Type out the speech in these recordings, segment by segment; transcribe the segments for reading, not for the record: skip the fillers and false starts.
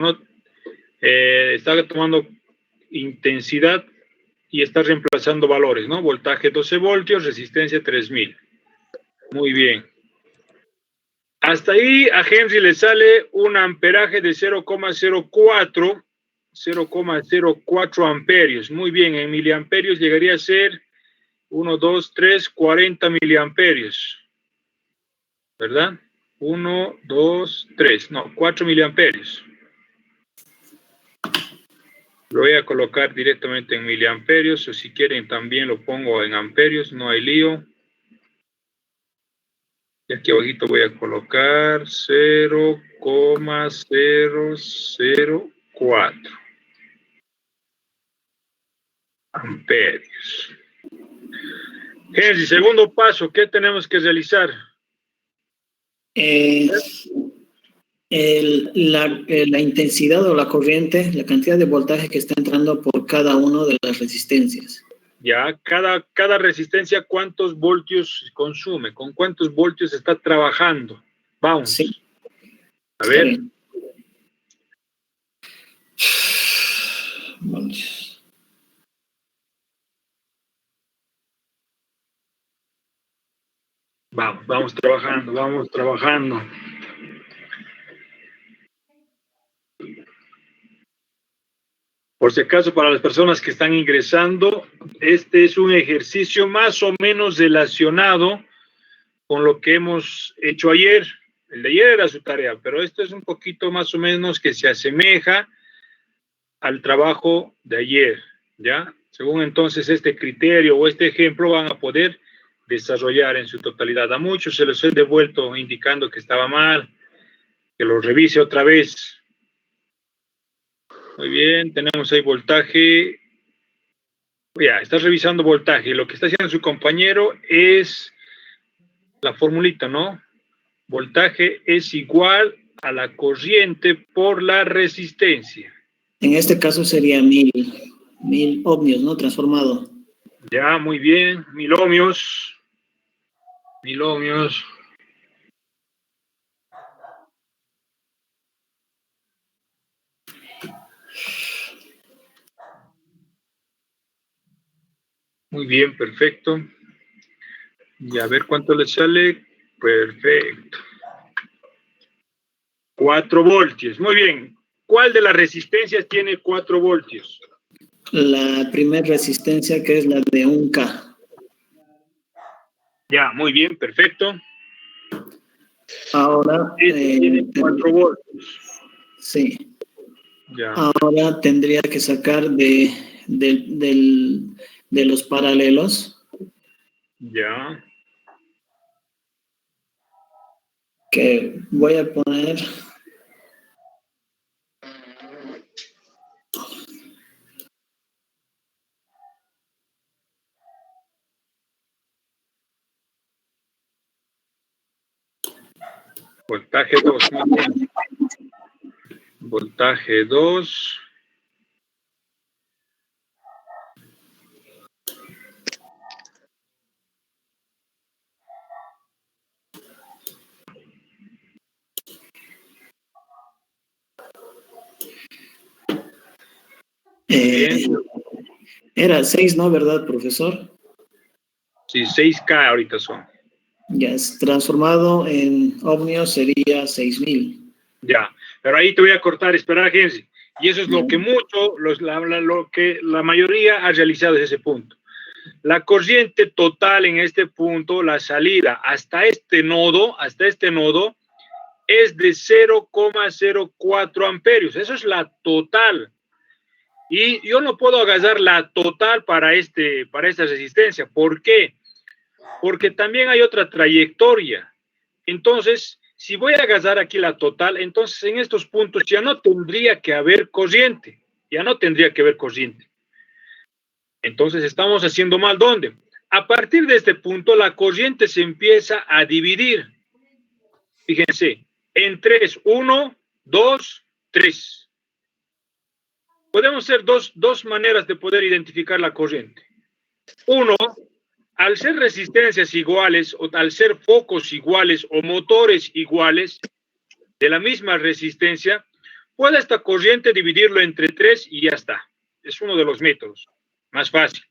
¿no? Está tomando intensidad y está reemplazando valores, ¿no? Voltaje 12 voltios, resistencia 3000. Muy bien. Hasta ahí a Henry le sale un amperaje de 0,04 amperios. Muy bien, en miliamperios llegaría a ser 1, 2, 3, 40 miliamperios. ¿Verdad? 1, 2, 3, no, 4 miliamperios. Lo voy a colocar directamente en miliamperios, o si quieren también lo pongo en amperios, no hay lío. Y aquí abajito voy a colocar 0,004 amperios. Henry, segundo paso, ¿qué tenemos que realizar? La intensidad o la corriente, la cantidad de voltaje que está entrando por cada una de las resistencias. Ya, cada resistencia, ¿cuántos voltios consume? ¿Con cuántos voltios está trabajando? Vamos. Sí. A ver. Vamos trabajando, vamos trabajando. Por si acaso, para las personas que están ingresando, este es un ejercicio más o menos relacionado con lo que hemos hecho ayer. El de ayer era su tarea, pero esto es un poquito más o menos que se asemeja al trabajo de ayer, ¿ya? Según entonces este criterio o este ejemplo van a poder desarrollar en su totalidad. A muchos se les he devuelto indicando que estaba mal, que lo revise otra vez. Muy bien, tenemos ahí voltaje. Ya, está revisando voltaje. Lo que está haciendo su compañero es la formulita, ¿no? Voltaje es igual a la corriente por la resistencia. En este caso sería 1000 ohmios, ¿no? Transformado. Ya, muy bien. 1000 ohmios. 1000 ohmios. Muy bien, perfecto. Y a ver cuánto le sale. Perfecto. 4 voltios. Muy bien. ¿Cuál de las resistencias tiene 4 voltios? La primera resistencia, que es la de 1K. Ya, muy bien, perfecto. Ahora tiene 4 voltios. Sí. Ya. Ahora tendría que sacar de los paralelos. Ya. Que voy a poner. Voltaje 2. Muy bien. Voltaje 2. Era 6, ¿no? ¿Verdad, profesor? Sí, 6K ahorita son. Ya, es transformado en ohmios sería 6000. Ya, pero ahí te voy a cortar, esperar, Henry. Y eso es lo que lo que la mayoría ha realizado desde ese punto. La corriente total en este punto, la salida hasta este nodo, es de 0,04 amperios. Eso es la total. Y yo no puedo agarrar la total para esta resistencia. ¿Por qué? Porque también hay otra trayectoria. Entonces, si voy a agarrar aquí la total, entonces en estos puntos ya no tendría que haber corriente. Ya no tendría que haber corriente. Entonces estamos haciendo mal. ¿Dónde? A partir de este punto, la corriente se empieza a dividir. Fíjense, en 3, 1, 2, 3. Podemos hacer dos maneras de poder identificar la corriente. Uno, al ser resistencias iguales o al ser focos iguales o motores iguales de la misma resistencia, Puede esta corriente dividirlo entre 3 y ya está. Es uno de los métodos. Más fácil.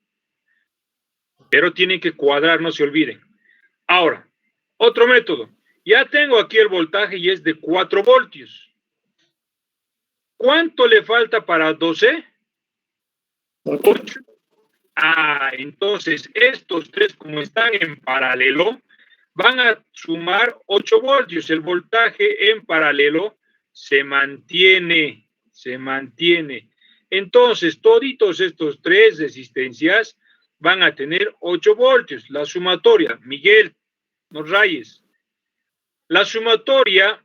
Pero tienen que cuadrar, no se olviden. Ahora, otro método. Ya tengo aquí el voltaje y es de 4 voltios. ¿Cuánto le falta para 12? 8. Entonces estos tres, como están en paralelo, van a sumar 8 voltios. El voltaje en paralelo se mantiene. Entonces, toditos estos tres resistencias van a tener 8 voltios. La sumatoria, Miguel, no rayes. La sumatoria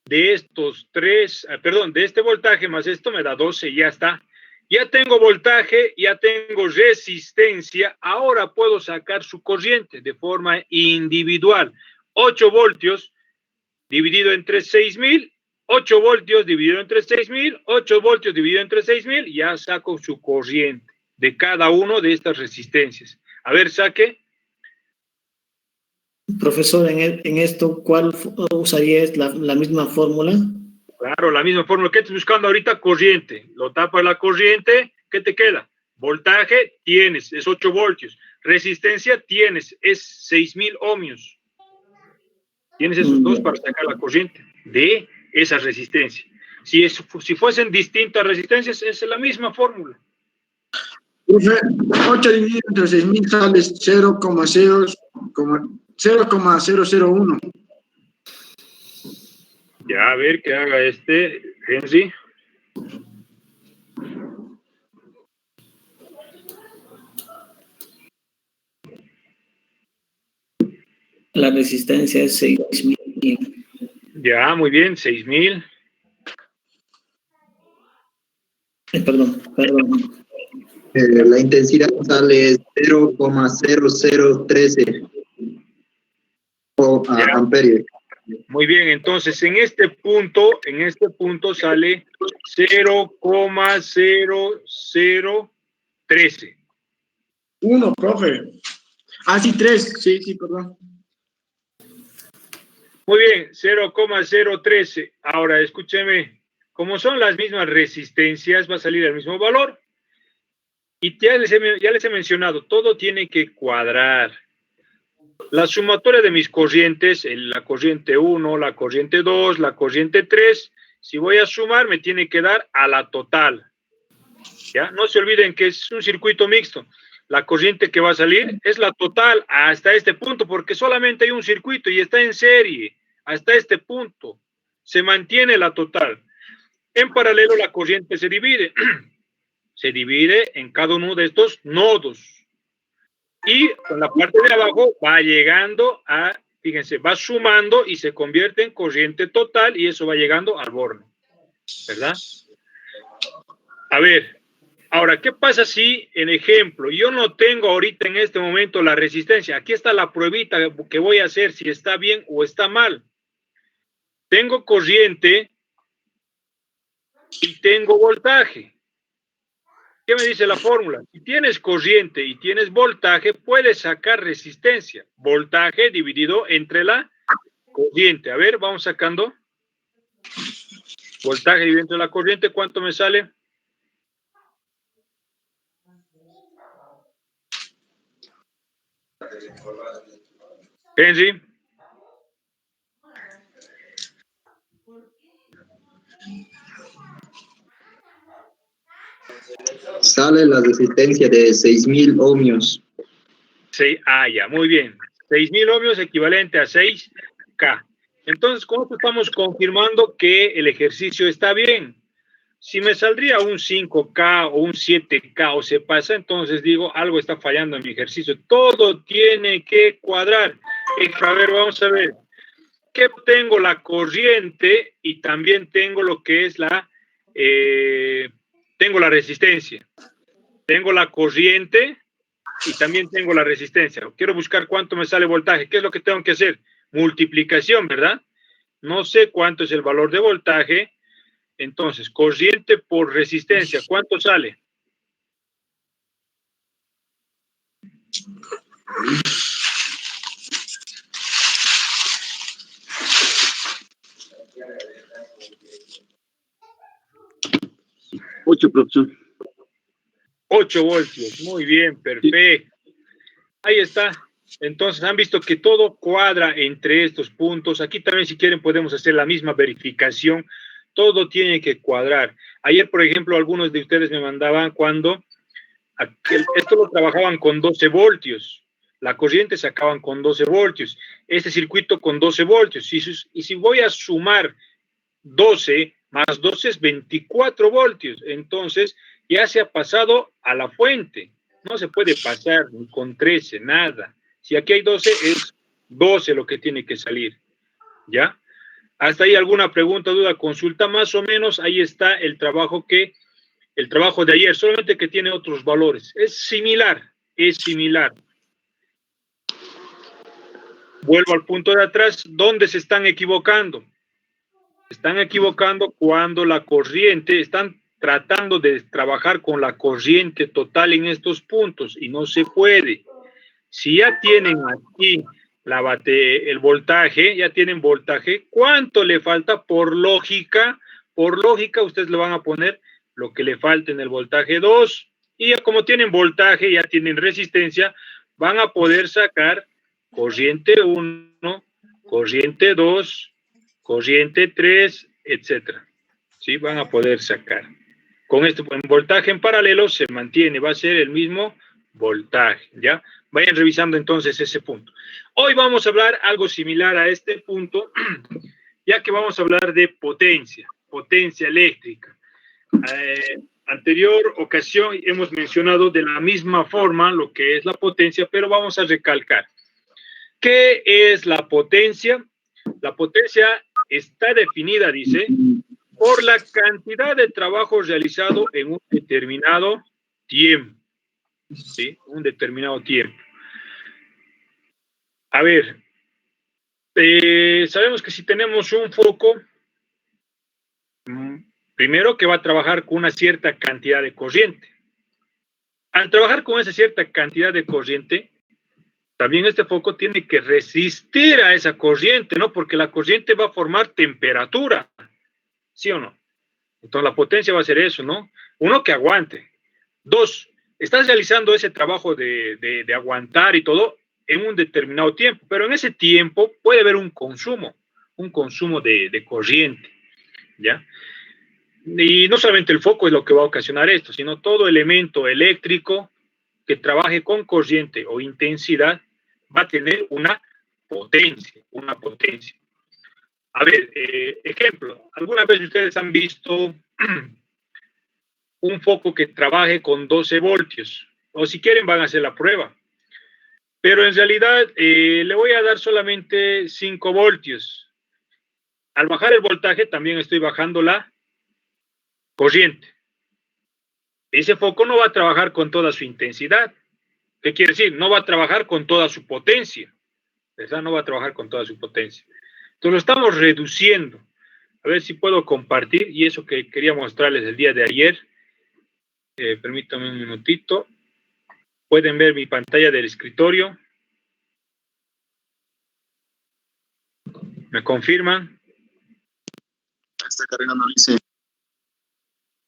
de estos tres, de este voltaje más esto me da 12 y ya está. Ya tengo voltaje, ya tengo resistencia, ahora puedo sacar su corriente de forma individual. 8 voltios dividido entre 6.000, 8 voltios dividido entre 6.000, 8 voltios dividido entre 6.000, ya saco su corriente de cada uno de estas resistencias. A ver, saque. Profesor, en esto, ¿cuál usaría la misma fórmula? Claro, la misma fórmula. ¿Qué estás buscando ahorita? Corriente. Lo tapas la corriente, ¿qué te queda? Voltaje tienes, es 8 voltios. Resistencia tienes, es 6.000 ohmios. Tienes esos dos para sacar la corriente de esa resistencia. Si fuesen distintas resistencias, es la misma fórmula. 8 dividido entre 6.000 sale 0,001. Ya, a ver que haga Henry. La resistencia es 6.000. Ya, muy bien, 6.000. Perdón. La intensidad sale 0,0013 amperios. Muy bien, entonces en este punto sale 0,0013. 1, profe. Sí, 3. Sí, perdón. Muy bien, 0,013. Ahora, escúcheme, como son las mismas resistencias, va a salir el mismo valor. Y ya les he mencionado, todo tiene que cuadrar. La sumatoria de mis corrientes, la corriente 1, la corriente 2, la corriente 3, si voy a sumar, me tiene que dar a la total. ¿Ya? No se olviden que es un circuito mixto. La corriente que va a salir es la total hasta este punto, porque solamente hay un circuito y está en serie hasta este punto. Se mantiene la total. En paralelo, la corriente se divide. Se divide en cada uno de estos nodos. Y con la parte de abajo va llegando fíjense, va sumando y se convierte en corriente total y eso va llegando al borne. ¿Verdad? A ver, ahora, ¿qué pasa si, en ejemplo, yo no tengo ahorita en este momento la resistencia? Aquí está la pruebita que voy a hacer si está bien o está mal. Tengo corriente y tengo voltaje. ¿Qué me dice la fórmula? Si tienes corriente y tienes voltaje, puedes sacar resistencia. Voltaje dividido entre la corriente. A ver, vamos sacando. Voltaje dividido entre la corriente, ¿cuánto me sale? Henry. Sale la resistencia de 6.000 ohmios. Ya, muy bien. 6.000 ohmios equivalente a 6K. Entonces, con esto estamos confirmando que el ejercicio está bien. Si me saldría un 5K o un 7K o se pasa, entonces digo, algo está fallando en mi ejercicio. Todo tiene que cuadrar. A ver, vamos a ver. Que tengo la corriente y también tengo lo que es tengo la resistencia. Tengo la corriente y también tengo la resistencia. Quiero buscar cuánto me sale voltaje. ¿Qué es lo que tengo que hacer? Multiplicación, ¿verdad? No sé cuánto es el valor de voltaje. Entonces, corriente por resistencia, ¿cuánto sale? 8, profesor. 8 voltios. Muy bien, perfecto. Ahí está. Entonces, han visto que todo cuadra entre estos puntos. Aquí también, si quieren, podemos hacer la misma verificación. Todo tiene que cuadrar. Ayer, por ejemplo, algunos de ustedes me mandaban cuando esto lo trabajaban con 12 voltios. La corriente sacaban con 12 voltios. Este circuito con 12 voltios. Y si voy a sumar 12 más 12 es 24 voltios. Entonces, ya se ha pasado a la fuente. No se puede pasar ni con 13, nada. Si aquí hay 12, es 12 lo que tiene que salir. ¿Ya? Hasta ahí alguna pregunta, duda, consulta, más o menos. Ahí está el trabajo de ayer, solamente que tiene otros valores. Es similar, es similar. Vuelvo al punto de atrás. ¿Dónde se están equivocando? Se están equivocando cuando la corriente, están tratando de trabajar con la corriente total en estos puntos y no se puede. Si ya tienen aquí el voltaje, ya tienen voltaje, ¿cuánto le falta? Por lógica, ustedes le van a poner lo que le falta en el voltaje 2. Y ya como tienen voltaje, ya tienen resistencia, van a poder sacar corriente 1, corriente 2, corriente 3, etcétera. ¿Sí? Van a poder sacar. Con este voltaje en paralelo se mantiene, va a ser el mismo voltaje, ¿ya? Vayan revisando entonces ese punto. Hoy vamos a hablar algo similar a este punto, ya que vamos a hablar de potencia eléctrica. Anterior ocasión hemos mencionado de la misma forma lo que es la potencia, pero vamos a recalcar. ¿Qué es la potencia? La potencia está definida, dice, por la cantidad de trabajo realizado en un determinado tiempo. ¿Sí? Un determinado tiempo. A ver, sabemos que si tenemos un foco, primero que va a trabajar con una cierta cantidad de corriente. Al trabajar con esa cierta cantidad de corriente, también este foco tiene que resistir a esa corriente, ¿no? Porque la corriente va a formar temperatura, ¿sí o no? Entonces la potencia va a ser eso, ¿no? Uno, que aguante. Dos, estás realizando ese trabajo de aguantar y todo en un determinado tiempo, pero en ese tiempo puede haber un consumo de corriente, ¿ya? Y no solamente el foco es lo que va a ocasionar esto, sino todo elemento eléctrico que trabaje con corriente o intensidad va a tener una potencia, A ver, ejemplo, ¿alguna vez ustedes han visto un foco que trabaje con 12 voltios? O si quieren van a hacer la prueba. Pero en realidad le voy a dar solamente 5 voltios. Al bajar el voltaje también estoy bajando la corriente. Ese foco no va a trabajar con toda su intensidad. ¿Qué quiere decir? No va a trabajar con toda su potencia. ¿Verdad? No va a trabajar con toda su potencia. Entonces lo estamos reduciendo. A ver si puedo compartir. Y eso que quería mostrarles el día de ayer. Permítanme un minutito. Pueden ver mi pantalla del escritorio. ¿Me confirman? Está cargando, dice.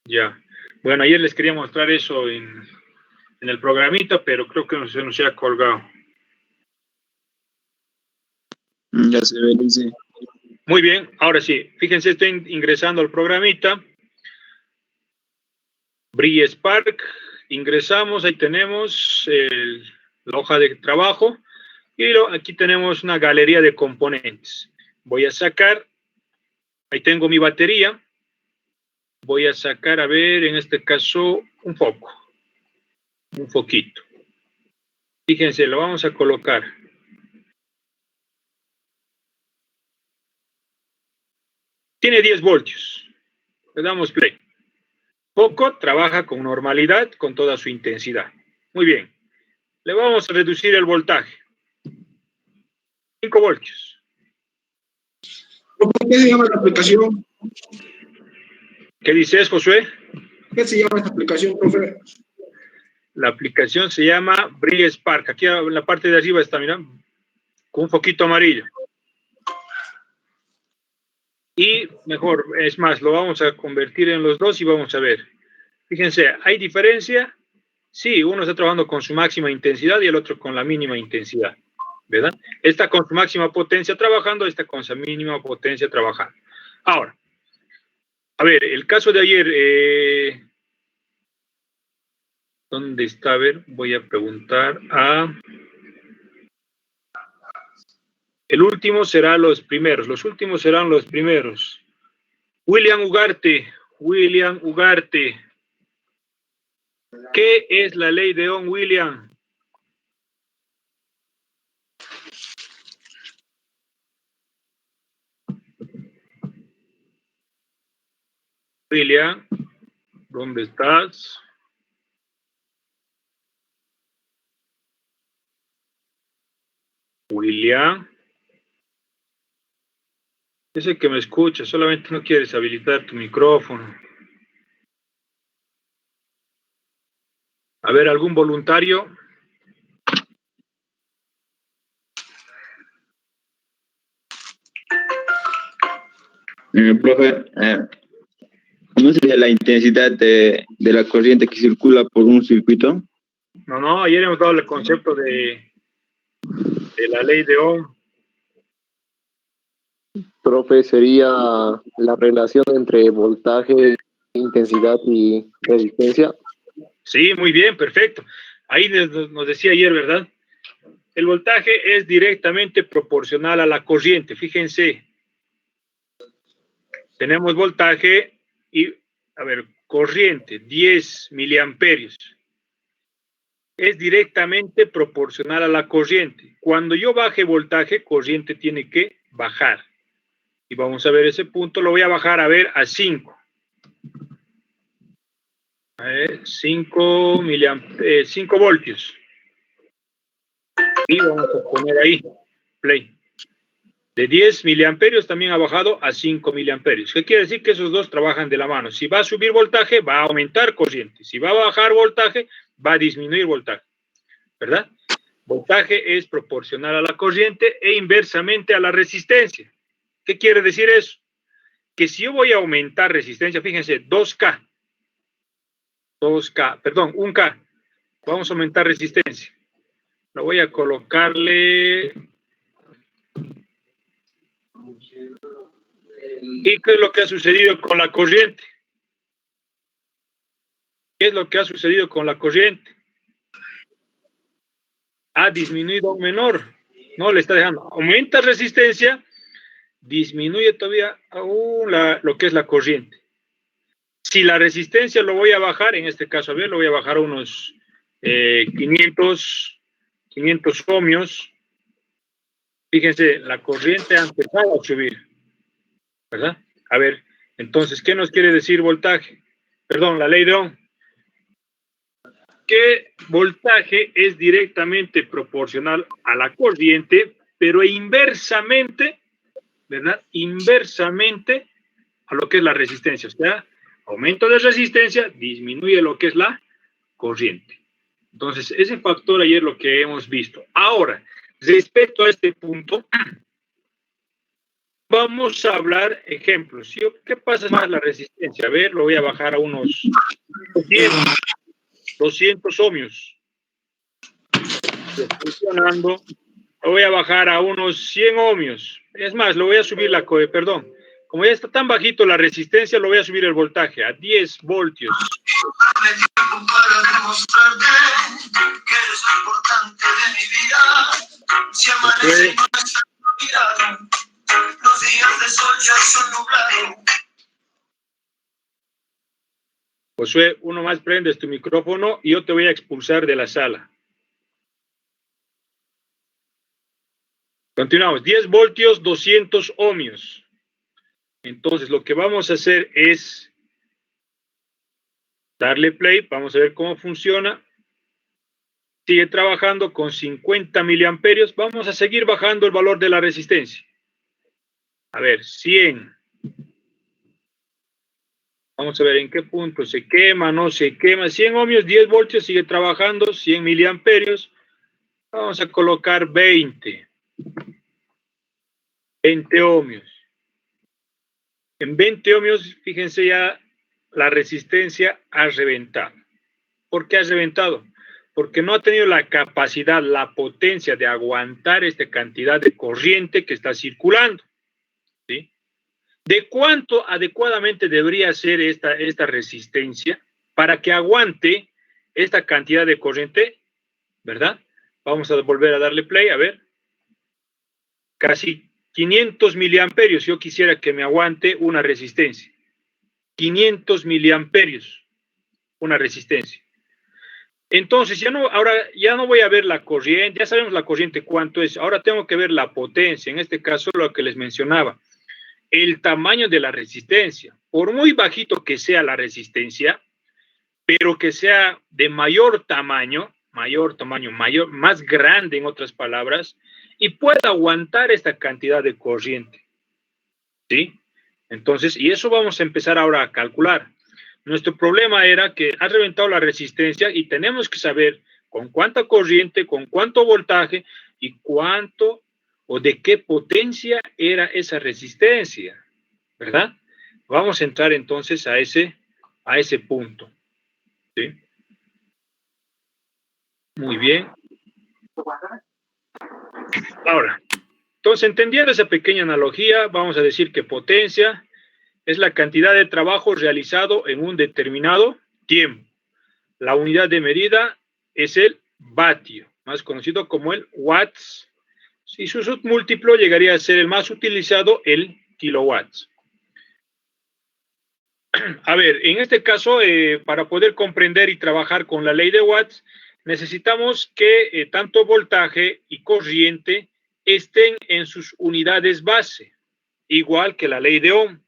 Ya. Bueno, ayer les quería mostrar eso en el programita, pero creo que se nos ha colgado. Ya se ve, dice. Muy bien, ahora sí. Fíjense, estoy ingresando al programita. BreeSpark. Ingresamos, ahí tenemos la hoja de trabajo. Y aquí tenemos una galería de componentes. Voy a sacar, ahí tengo mi batería. Voy a sacar, a ver, en este caso, un foco. Un foquito. Fíjense, lo vamos a colocar. Tiene 10 voltios. Le damos play. Foco trabaja con normalidad, con toda su intensidad. Muy bien. Le vamos a reducir el voltaje. 5 voltios. ¿Por qué se llama la aplicación? ¿Qué dices, Josué? ¿Qué se llama esta aplicación, profe? La aplicación se llama BreeSpark. Aquí en la parte de arriba está, mira, con un foquito amarillo. Y mejor, es más, lo vamos a convertir en los dos y vamos a ver. Fíjense, ¿hay diferencia? Sí, uno está trabajando con su máxima intensidad y el otro con la mínima intensidad, ¿verdad? Esta con su máxima potencia trabajando, esta con su mínima potencia trabajando. Ahora, a ver, el caso de ayer, ¿dónde está? A ver, voy a preguntar a... El último será los primeros, los últimos serán los primeros. William Ugarte, ¿qué es la ley de Ohm, William? William, ¿dónde estás? William. Ese que me escucha, solamente no quieres habilitar tu micrófono. A ver, ¿algún voluntario? Profe, ¿cómo sería la intensidad de la corriente que circula por un circuito? No, ayer hemos dado el concepto de la ley de Ohm. Profe, sería la relación entre voltaje, intensidad y resistencia. Sí, muy bien, perfecto. Ahí nos decía ayer, ¿verdad? El voltaje es directamente proporcional a la corriente. Fíjense, tenemos voltaje y, a ver, corriente, 10 miliamperios. Es directamente proporcional a la corriente. Cuando yo baje voltaje, corriente tiene que bajar. Y vamos a ver ese punto, lo voy a bajar a ver a 5. A ver, 5 voltios. Y vamos a poner ahí, play. De 10 miliamperios también ha bajado a 5 miliamperios. ¿Qué quiere decir? Que esos dos trabajan de la mano. Si va a subir voltaje, va a aumentar corriente. Si va a bajar voltaje, va a disminuir voltaje. ¿Verdad? Voltaje es proporcional a la corriente e inversamente a la resistencia. ¿Qué quiere decir eso? Que si yo voy a aumentar resistencia, fíjense, 1K, vamos a aumentar resistencia. Lo voy a colocarle... ¿Y qué es lo que ha sucedido con la corriente? ¿Qué es lo que ha sucedido con la corriente? Ha disminuido a un menor. No le está dejando. Aumenta resistencia, disminuye todavía aún lo que es la corriente. Si la resistencia lo voy a bajar, en este caso, a ver, lo voy a bajar a unos 500 ohmios. Fíjense, la corriente ha empezado a subir, ¿verdad? A ver, entonces, ¿qué nos quiere decir voltaje? Perdón, la ley de Ohm. Que voltaje es directamente proporcional a la corriente, pero inversamente, ¿verdad? Inversamente a lo que es la resistencia. O sea, aumento de resistencia disminuye lo que es la corriente. Entonces, ese factor ayer lo que hemos visto. Ahora, respecto a este punto, vamos a hablar ejemplos. ¿Qué pasa más la resistencia? A ver, lo voy a bajar a unos 200 ohmios. Funcionando. Lo voy a bajar a unos 100 ohmios. Es más, lo voy a subir perdón. Como ya está tan bajito la resistencia, lo voy a subir el voltaje a 10 voltios. Josué, uno más prendes tu micrófono y yo te voy a expulsar de la sala. Continuamos. 10 voltios, 200 ohmios. Entonces, lo que vamos a hacer es darle play. Vamos a ver cómo funciona. Sigue trabajando con 50 miliamperios. Vamos a seguir bajando el valor de la resistencia. A ver, 100. Vamos a ver en qué punto se quema, no se quema. 100 ohmios, 10 voltios, sigue trabajando. 100 miliamperios. Vamos a colocar 20. 20 ohmios. En 20 ohmios, fíjense ya, la resistencia ha reventado. ¿Por qué ha reventado? Porque no ha tenido la capacidad, la potencia de aguantar esta cantidad de corriente que está circulando, ¿sí? ¿De cuánto adecuadamente debería ser esta resistencia para que aguante esta cantidad de corriente? ¿Verdad? Vamos a volver a darle play, a ver. Casi 500 miliamperios. Yo quisiera que me aguante una resistencia. 500 miliamperios, una resistencia. Entonces, ahora ya no voy a ver la corriente, ya sabemos la corriente cuánto es, ahora tengo que ver la potencia, en este caso lo que les mencionaba, el tamaño de la resistencia. Por muy bajito que sea la resistencia, pero que sea de mayor tamaño, más grande en otras palabras, y pueda aguantar esta cantidad de corriente, ¿sí? Entonces, y eso vamos a empezar ahora a calcular. Nuestro problema era que ha reventado la resistencia y tenemos que saber con cuánta corriente, con cuánto voltaje y cuánto o de qué potencia era esa resistencia, ¿verdad? Vamos a entrar entonces a ese punto, ¿sí? Muy bien. Ahora, entonces, entendiendo esa pequeña analogía, vamos a decir que potencia es la cantidad de trabajo realizado en un determinado tiempo. La unidad de medida es el vatio, más conocido como el watts. Si su submúltiplo llegaría a ser el más utilizado, el kilowatts. A ver, en este caso, para poder comprender y trabajar con la ley de Watts, necesitamos que tanto voltaje y corriente estén en sus unidades base, igual que la ley de Ohm,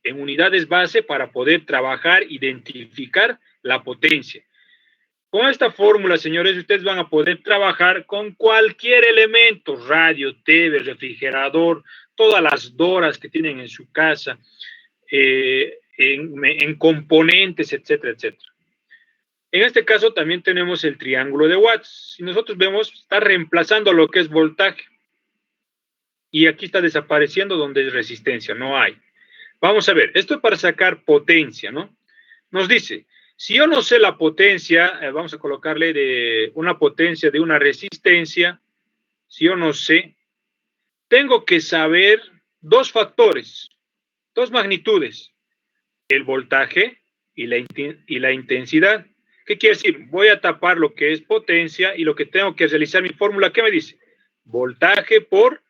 en unidades base para poder trabajar, identificar la potencia. Con esta fórmula, señores, ustedes van a poder trabajar con cualquier elemento, radio, TV, refrigerador, todas las doras que tienen en su casa, en componentes, etcétera, etcétera. En este caso también tenemos el triángulo de Watts. Si nosotros vemos, está reemplazando lo que es voltaje. Y aquí está desapareciendo donde es resistencia, no hay. Vamos a ver, esto es para sacar potencia, ¿no? Nos dice, si yo no sé la potencia, vamos a colocarle de una potencia de una resistencia, si yo no sé, tengo que saber dos factores, dos magnitudes, el voltaje y la intensidad. ¿Qué quiere decir? Voy a tapar lo que es potencia y lo que tengo que realizar mi fórmula, ¿qué me dice? Voltaje por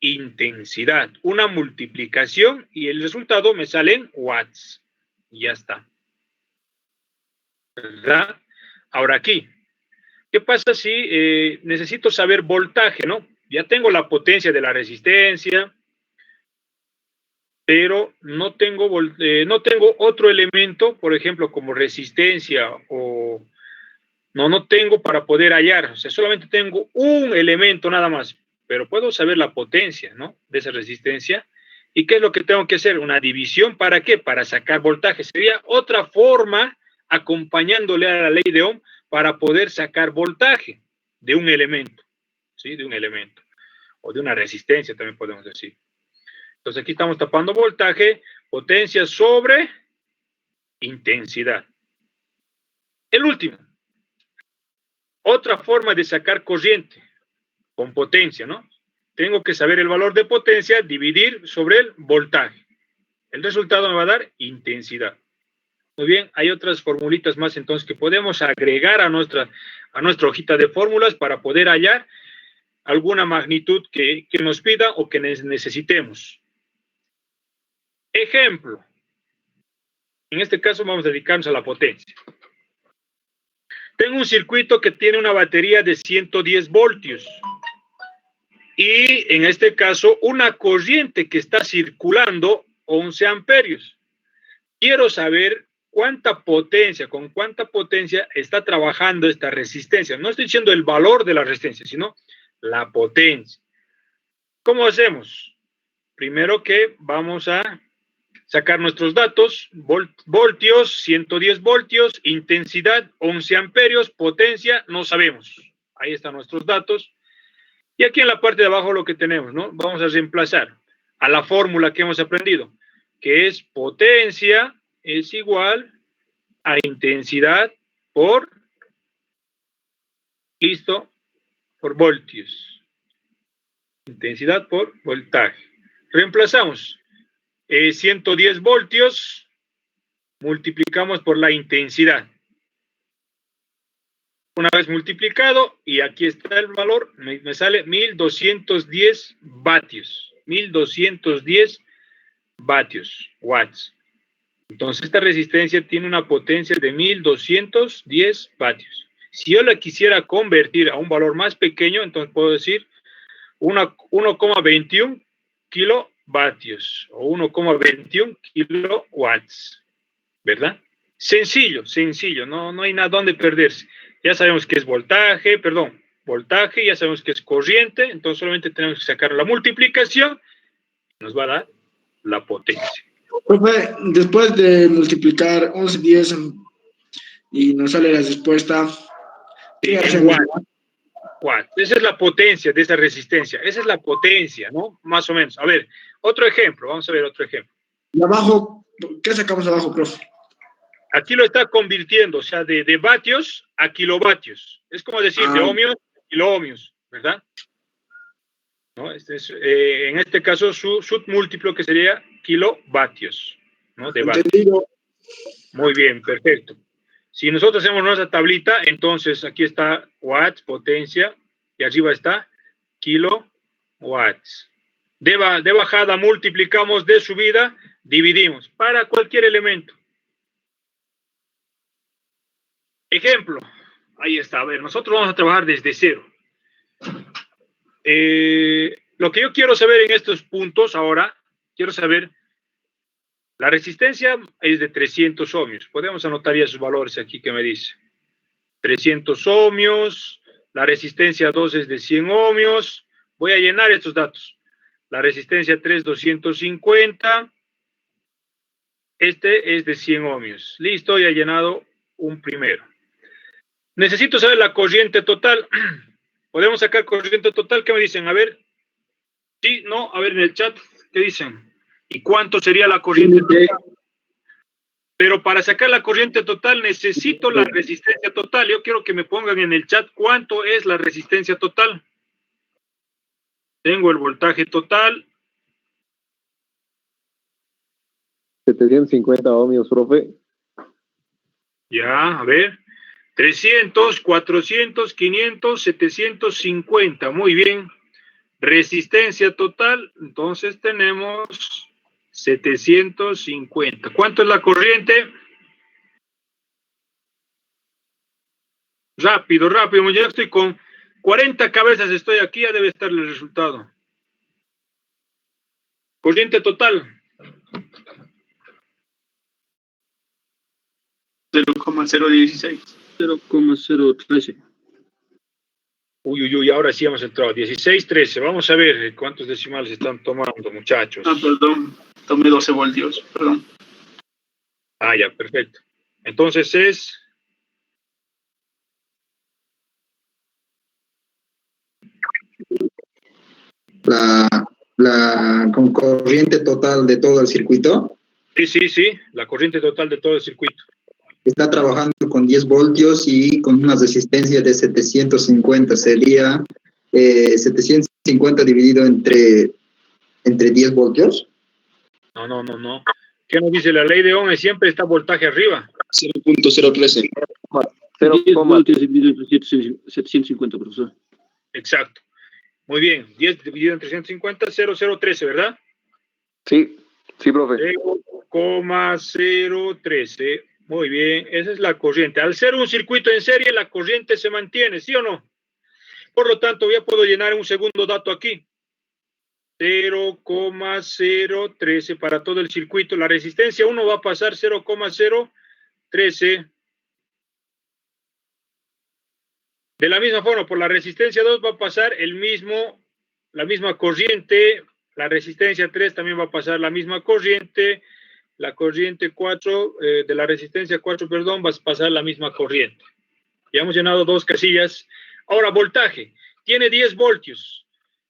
intensidad, una multiplicación y el resultado me sale en watts. Y ya está. ¿Verdad? Ahora aquí, ¿qué pasa si necesito saber voltaje, no? Ya tengo la potencia de la resistencia, pero no tengo otro elemento, por ejemplo, como resistencia o... No tengo para poder hallar, o sea, solamente tengo un elemento nada más, pero puedo saber la potencia, ¿no? De esa resistencia. ¿Y qué es lo que tengo que hacer? Una división, ¿para qué? Para sacar voltaje. Sería otra forma, acompañándole a la ley de Ohm, para poder sacar voltaje de un elemento, ¿sí? De un elemento. O de una resistencia, también podemos decir. Entonces, aquí estamos tapando voltaje, potencia sobre intensidad. El último. Otra forma de sacar corriente con potencia, ¿no? Tengo que saber el valor de potencia, dividir sobre el voltaje. El resultado me va a dar intensidad. Muy bien, hay otras formulitas más entonces que podemos agregar a nuestra hojita de fórmulas para poder hallar alguna magnitud que nos pida o que necesitemos. Ejemplo. En este caso vamos a dedicarnos a la potencia. Tengo un circuito que tiene una batería de 110 voltios y en este caso una corriente que está circulando 11 amperios. Quiero saber con cuánta potencia está trabajando esta resistencia. No estoy diciendo el valor de la resistencia, sino la potencia. ¿Cómo hacemos? Primero que vamos a sacar nuestros datos, voltios, 110 voltios, intensidad, 11 amperios, potencia, no sabemos. Ahí están nuestros datos. Y aquí en la parte de abajo lo que tenemos, ¿no? Vamos a reemplazar a la fórmula que hemos aprendido, que es potencia es igual a intensidad por, listo, por voltios. Intensidad por voltaje. Reemplazamos 110 voltios, multiplicamos por la intensidad. Una vez multiplicado, y aquí está el valor, me sale 1210 vatios. 1210 vatios, watts. Entonces, esta resistencia tiene una potencia de 1210 vatios. Si yo la quisiera convertir a un valor más pequeño, entonces puedo decir 1,21 kilovatios o 1,21 kilowatts, ¿verdad? Sencillo, sencillo, no hay nada donde perderse. Ya sabemos que es voltaje, ya sabemos que es corriente, entonces solamente tenemos que sacar la multiplicación, nos va a dar la potencia. Profe, después de multiplicar 11, 10 y nos sale la respuesta, ¿qué hacemos? Watts. Esa es la potencia de esa resistencia, esa es la potencia, ¿no? Más o menos. A ver, otro ejemplo, vamos a ver otro ejemplo. Y abajo, ¿qué sacamos abajo, profe? Aquí lo está convirtiendo, o sea, de vatios a kilovatios. Es como decir de ohmios a kiloohmios, ¿verdad? ¿No? En este caso, su múltiplo que sería kilovatios, ¿no? De vatios. Entendido. Muy bien, perfecto. Si nosotros hacemos nuestra tablita, entonces aquí está watts, potencia, y arriba está kilowatts. De bajada multiplicamos, de subida dividimos para cualquier elemento. Ejemplo, ahí está. A ver, nosotros vamos a trabajar desde cero. Lo que yo quiero saber en estos puntos ahora, quiero saber, la resistencia es de 300 ohmios. Podemos anotar ya sus valores aquí que me dice. 300 ohmios, la resistencia 2 es de 100 ohmios. Voy a llenar estos datos. La resistencia 3, 250. Este es de 100 ohmios. Listo, ya he llenado un primero. Necesito saber la corriente total. ¿Podemos sacar corriente total? ¿Qué me dicen? A ver. Sí, no, a ver en el chat, ¿qué dicen? ¿Y cuánto sería la corriente total? Pero para sacar la corriente total necesito la resistencia total. Yo quiero que me pongan en el chat cuánto es la resistencia total. Tengo el voltaje total. 750 ohmios, profe. Ya, a ver. 300, 400, 500, 750. Muy bien. Resistencia total, entonces tenemos 750. ¿Cuánto es la corriente? Rápido, rápido. Ya estoy con 40 cabezas, estoy aquí, ya debe estar el resultado. Corriente total. 0,016. 0,013. Uy, ahora sí hemos entrado. 16, 13. Vamos a ver cuántos decimales están tomando, muchachos. Perdón. Tomé 12 voltios, perdón. Ya, perfecto. Entonces es... La con corriente total de todo el circuito. Sí, la corriente total de todo el circuito. Está trabajando con 10 voltios y con una resistencia de 750. Sería 750 dividido entre 10 voltios. No. ¿Qué nos dice la ley de Ohm? Siempre está voltaje arriba. 0.013. 10 voltios dividido entre 750, profesor. Exacto. Muy bien. 10 dividido entre 350, 0,013, ¿verdad? Sí, profe. 0,013. Muy bien. Esa es la corriente. Al ser un circuito en serie, la corriente se mantiene, ¿sí o no? Por lo tanto, ya puedo llenar un segundo dato aquí. 0,013 para todo el circuito. La resistencia 1 va a pasar 0,013. De la misma forma, por la resistencia 2 va a pasar la misma corriente. La resistencia 3 también va a pasar la misma corriente. La corriente 4, de la resistencia 4, perdón, va a pasar la misma corriente. Ya hemos llenado dos casillas. Ahora, voltaje. Tiene 10 voltios.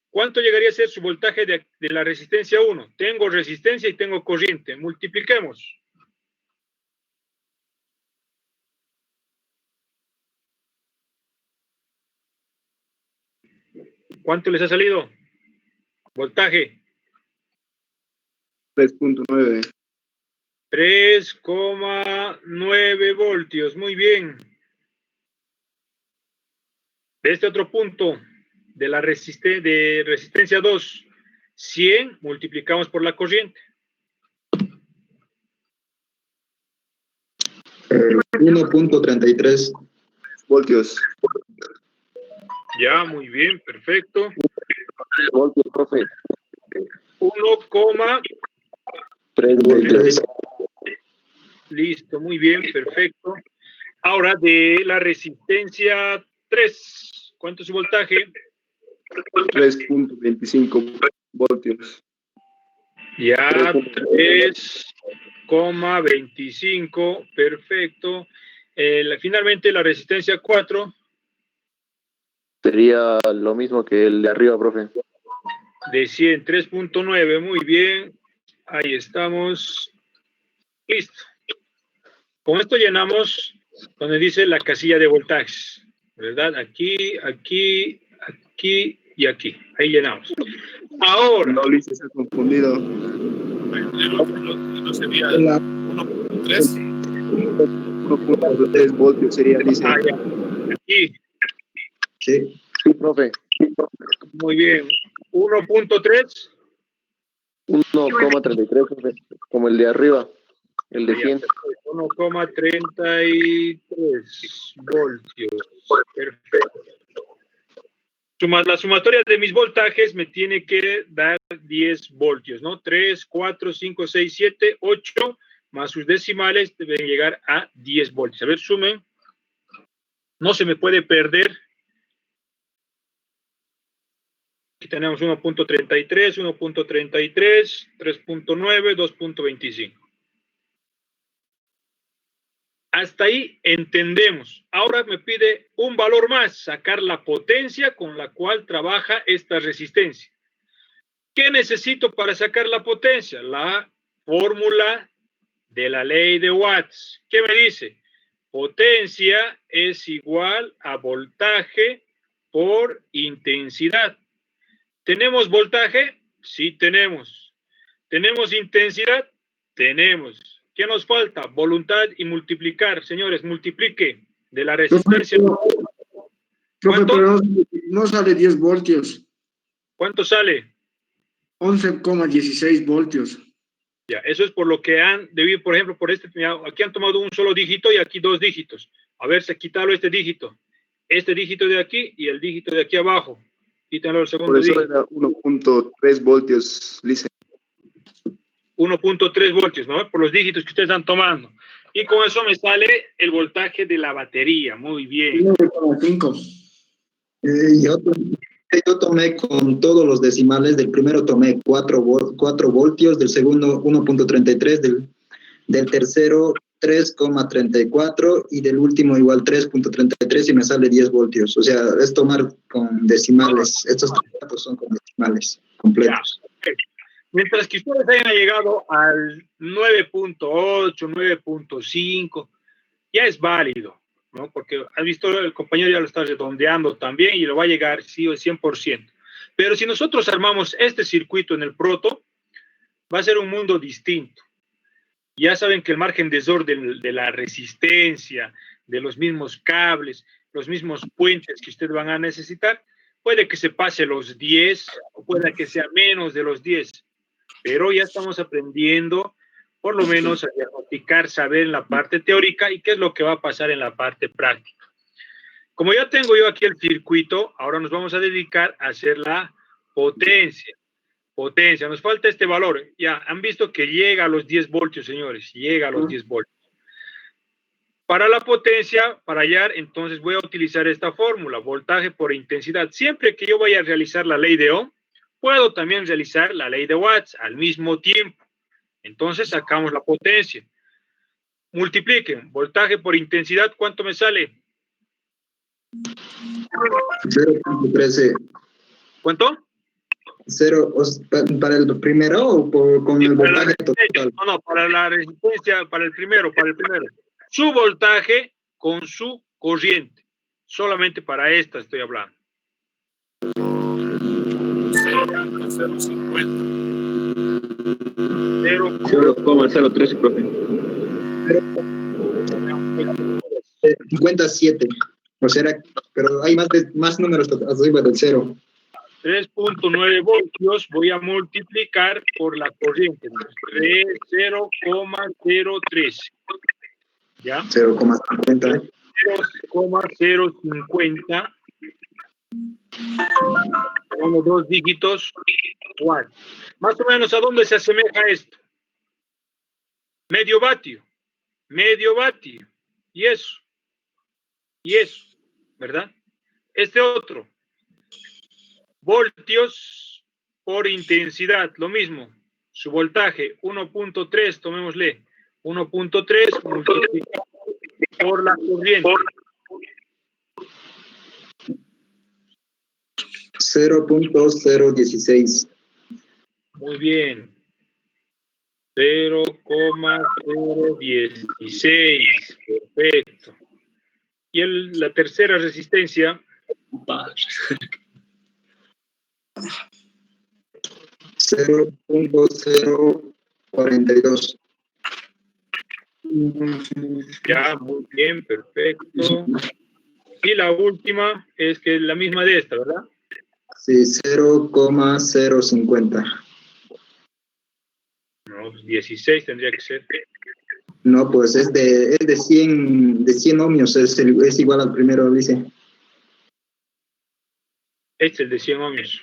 ¿Cuánto llegaría a ser su voltaje de la resistencia 1? Tengo resistencia y tengo corriente. Multipliquemos. ¿Cuánto les ha salido? Voltaje. 3.9. 3,9 voltios. Muy bien. De este otro punto, de la resistencia 2, 100 multiplicamos por la corriente. 1.33 voltios. Ya, muy bien, perfecto. Voltios, profe. 1,3 voltios. Listo, muy bien, perfecto. Ahora de la resistencia 3, ¿cuánto es su voltaje? 3.25 voltios. Ya, 3,25, perfecto. Finalmente la resistencia 4. Sería lo mismo que el de arriba, profe. De 100, 3.9, muy bien. Ahí estamos. Listo. Con esto llenamos donde dice la casilla de voltajes, ¿verdad? Aquí, aquí, aquí y aquí. Ahí llenamos. Ahora. No, Luis, está confundido. No sería La 1.3. 1.3 voltios sería, dice. Ah, ya. Aquí. Sí. Sí, profe. Muy bien. 1.3. 1,33, profe. Como el de arriba. El de 100. 1,33 voltios. Perfecto. La sumatoria de mis voltajes me tiene que dar 10 voltios, ¿no? 3, 4, 5, 6, 7, 8, más sus decimales deben llegar a 10 voltios. A ver, sumen. No se me puede perder. Aquí tenemos 1.33, 1.33, 3.9, 2.25. Hasta ahí entendemos. Ahora me pide un valor más, sacar la potencia con la cual trabaja esta resistencia. ¿Qué necesito para sacar la potencia? La fórmula de la ley de Watts. ¿Qué me dice? Potencia es igual a voltaje por intensidad. ¿Tenemos voltaje? Sí, tenemos. ¿Tenemos intensidad? Tenemos. ¿Qué nos falta? Voluntad y multiplicar. Señores, multiplique de la resistencia. Profe, pero no sale 10 voltios. ¿Cuánto sale? 11,16 voltios. Ya, eso es por lo que han debido, por ejemplo, por este, aquí han tomado un solo dígito y aquí 2 dígitos. A ver, se quítalo este dígito de aquí y el dígito de aquí abajo. Quítalo el segundo Por eso dígito. era 1.3 voltios, dice. 1.3 voltios, ¿no? Por los dígitos que ustedes están tomando. Y con eso me sale el voltaje de la batería. Muy bien. 9,5. Yo tomé con todos los decimales. Del primero tomé 4 voltios, del segundo 1.33, del tercero 3,34 y del último igual 3.33 y me sale 10 voltios. O sea, es tomar con decimales. Estos datos son con decimales completos. Ya, okay. Mientras que ustedes hayan llegado al 9.8, 9.5, ya es válido, ¿no? Porque has visto, el compañero ya lo está redondeando también y lo va a llegar, sí, al 100%. Pero si nosotros armamos este circuito en el proto, va a ser un mundo distinto. Ya saben que el margen de error de la resistencia, de los mismos cables, los mismos puentes que ustedes van a necesitar, puede que se pase los 10 o puede que sea menos de los 10. Pero ya estamos aprendiendo, por lo menos, a diagnosticar, saber en la parte teórica y qué es lo que va a pasar en la parte práctica. Como ya tengo yo aquí el circuito, ahora nos vamos a dedicar a hacer la potencia. Potencia, nos falta este valor. Ya, han visto que llega a los 10 voltios, señores, llega a los 10 voltios. Para la potencia, para hallar, entonces voy a utilizar esta fórmula, voltaje por intensidad. Siempre que yo vaya a realizar la ley de Ohm, puedo también realizar la ley de Watts al mismo tiempo. Entonces sacamos la potencia. Multipliquen voltaje por intensidad, ¿cuánto me sale? 0.13. ¿Cuánto? 0 para el primero o con el voltaje total. No, para la resistencia, para el primero. Su voltaje con su corriente. Solamente para esta estoy hablando. 0,013, profe. 57. O sea, pero hay más números arriba del 0. 3.9 voltios voy a multiplicar por la corriente. 0,013. ¿Ya? 0,50. 0,050. Son los dos dígitos. ¿Cuál? Más o menos, ¿a dónde se asemeja esto? Medio vatio. Medio vatio. Y eso. Y eso. ¿Verdad? Este otro. Voltios por intensidad. Lo mismo. Su voltaje. 1.3. Tomémosle. 1.3 multiplicado por la corriente. 0.016. Muy bien. 0,016. Perfecto. Y la tercera resistencia. 0.042. Ya, muy bien, perfecto. Y la última es que es la misma de esta, ¿verdad? Sí, 0,050. No, 16 tendría que ser. No, pues es de 100 ohmios, es igual al primero, dice. Este es el de 100 ohmios.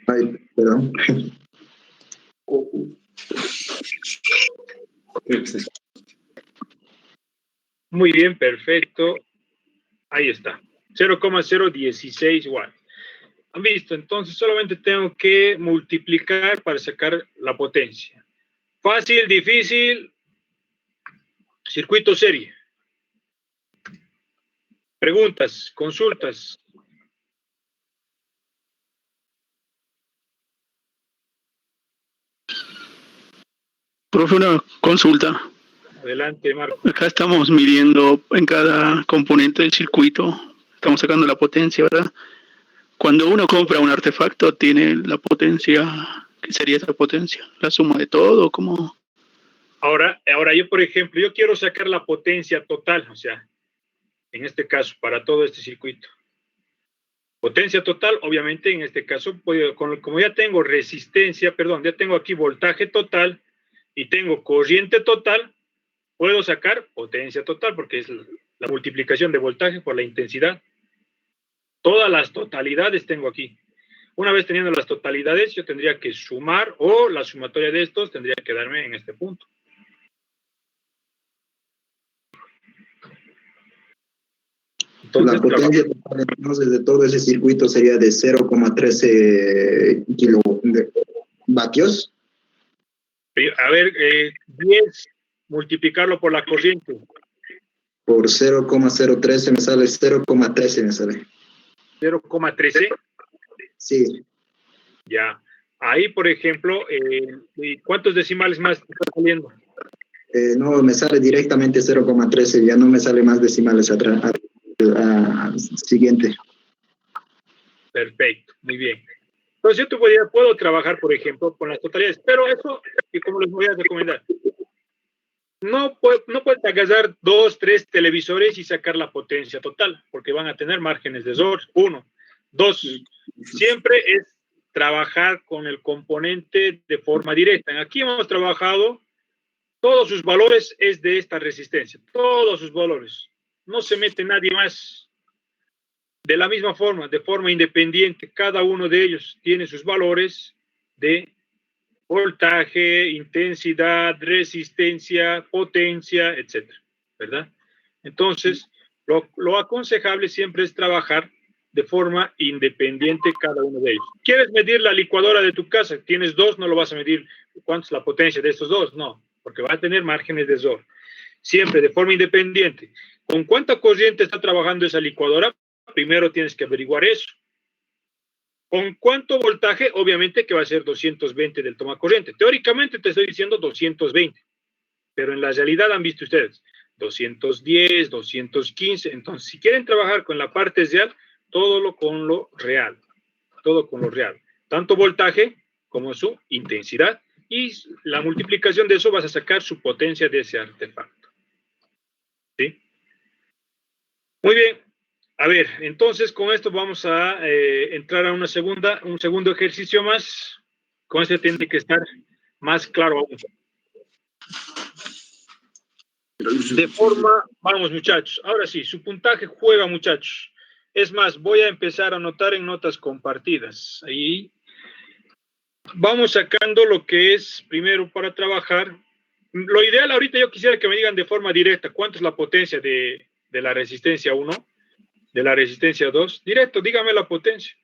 Ay, perdón. Muy bien, perfecto. Ahí está. 0,016 watts. ¿Han visto? Entonces solamente tengo que multiplicar para sacar la potencia. Fácil, difícil. Circuito serie. Preguntas, consultas. Profe, una consulta. Adelante, Marco. Acá estamos midiendo en cada componente del circuito, estamos sacando la potencia, ¿verdad? Cuando uno compra un artefacto, tiene la potencia, ¿qué sería esa potencia? ¿La suma de todo? ¿Cómo? Ahora yo, por ejemplo, yo quiero sacar la potencia total, o sea, en este caso, para todo este circuito. Potencia total, obviamente, en este caso, como ya tengo resistencia, perdón, ya tengo aquí voltaje total y tengo corriente total, puedo sacar potencia total, porque es la multiplicación de voltaje por la intensidad. Todas las totalidades tengo aquí. Una vez teniendo las totalidades, yo tendría que sumar, o la sumatoria de estos tendría que darme en este punto. Entonces, la potencia total entonces de todo ese circuito sería de 0,13 kilovatios. A ver, 10 multiplicarlo por la corriente. Por 0,013 me sale 0,13 me sale. 0,13. Sí. Ya. Ahí, por ejemplo, ¿cuántos decimales más está saliendo? No, me sale directamente 0,13, ya no me sale más decimales atrás. Siguiente. Perfecto, muy bien. Entonces yo puedo trabajar, por ejemplo, con las totalidades, pero eso, y como les voy a recomendar, no puedes agarrar 2, 3 televisores y sacar la potencia total, porque van a tener márgenes de error. 1. 2, siempre es trabajar con el componente de forma directa. Aquí hemos trabajado, todos sus valores es de esta resistencia, todos sus valores. No se mete nadie más. De la misma forma, de forma independiente, cada uno de ellos tiene sus valores de voltaje, intensidad, resistencia, potencia, etcétera, ¿verdad? Entonces, lo aconsejable siempre es trabajar de forma independiente cada uno de ellos. ¿Quieres medir la licuadora de tu casa? Tienes 2, no lo vas a medir cuánto es la potencia de estos 2, no, porque va a tener márgenes de error. Siempre de forma independiente. ¿Con cuánta corriente está trabajando esa licuadora? Primero tienes que averiguar eso. ¿Con cuánto voltaje? Obviamente que va a ser 220 del toma corriente. Teóricamente te estoy diciendo 220, pero en la realidad han visto ustedes 210, 215. Entonces, si quieren trabajar con la parte real, todo con lo real. Todo con lo real. tanto voltaje como su intensidad, y la multiplicación de eso vas a sacar su potencia de ese artefacto. ¿Sí? Muy bien. A ver, entonces con esto vamos a entrar a un segundo ejercicio más. Con este tiene que estar más claro aún. De forma, vamos muchachos, ahora sí, su puntaje juega muchachos. Es más, voy a empezar a anotar en notas compartidas. Ahí vamos sacando lo que es primero para trabajar. Lo ideal ahorita yo quisiera que me digan de forma directa cuánto es la potencia de la resistencia 1, de la resistencia 2. Directo, dígame la potencia.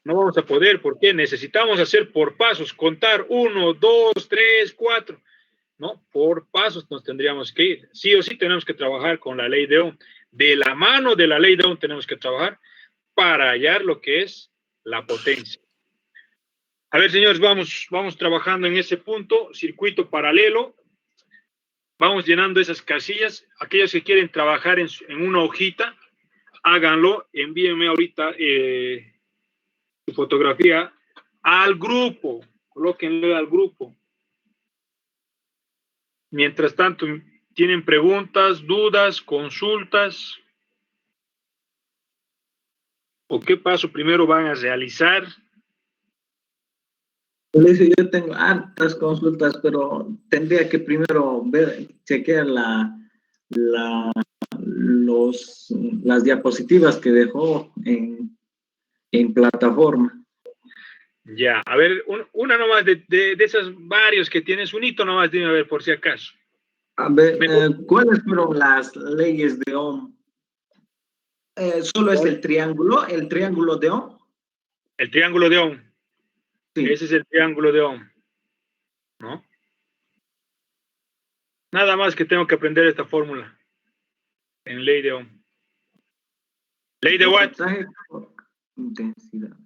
No vamos a poder, ¿por qué? Necesitamos hacer por pasos, contar 1, 2, 3, 4. ¿No? Por pasos nos tendríamos que ir. Sí o sí tenemos que trabajar con la ley de Ohm. De la mano de la ley de Ohm tenemos que trabajar para hallar lo que es la potencia. A ver, señores, vamos trabajando en ese punto, circuito paralelo. Vamos llenando esas casillas. Aquellos que quieren trabajar en una hojita, háganlo. Envíenme ahorita su fotografía al grupo. Colóquenlo al grupo. Mientras tanto, ¿tienen preguntas, dudas, consultas? ¿O qué paso primero van a realizar? Yo tengo hartas consultas, pero tendría que primero chequear las diapositivas que dejó en plataforma. Ya, a ver, una nomás de esas varios que tienes, un hito nomás, dime a ver por si acaso. A ver, ¿cuáles fueron las leyes de Ohm? ¿Solo es el triángulo de Ohm? El triángulo de Ohm. Sí. Ese es el triángulo de Ohm, ¿no? Nada más que tengo que aprender esta fórmula en ley de Ohm. Ley de Watts. Intensidad.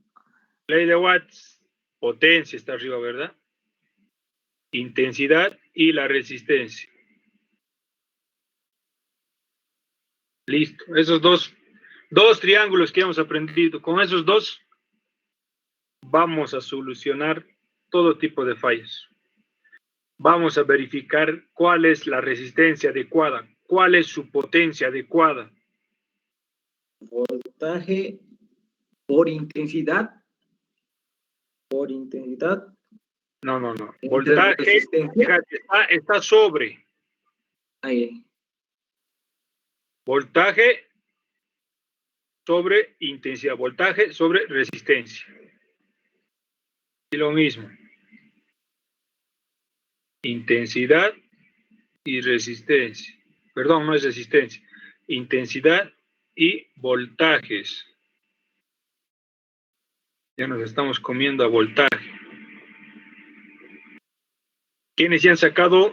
Ley de Watts. Potencia está arriba, ¿verdad? Intensidad y la resistencia. Listo. Esos dos triángulos que hemos aprendido, con esos dos vamos a solucionar todo tipo de fallas. Vamos a verificar cuál es la resistencia adecuada, cuál es su potencia adecuada. Voltaje por intensidad. Por intensidad. No. Voltaje, fíjate, está sobre. Ahí. Voltaje sobre intensidad. Voltaje sobre resistencia. Y lo mismo. Intensidad y resistencia. Perdón, no es resistencia. Intensidad y voltajes. Ya nos estamos comiendo a voltaje. ¿Quiénes ya han sacado?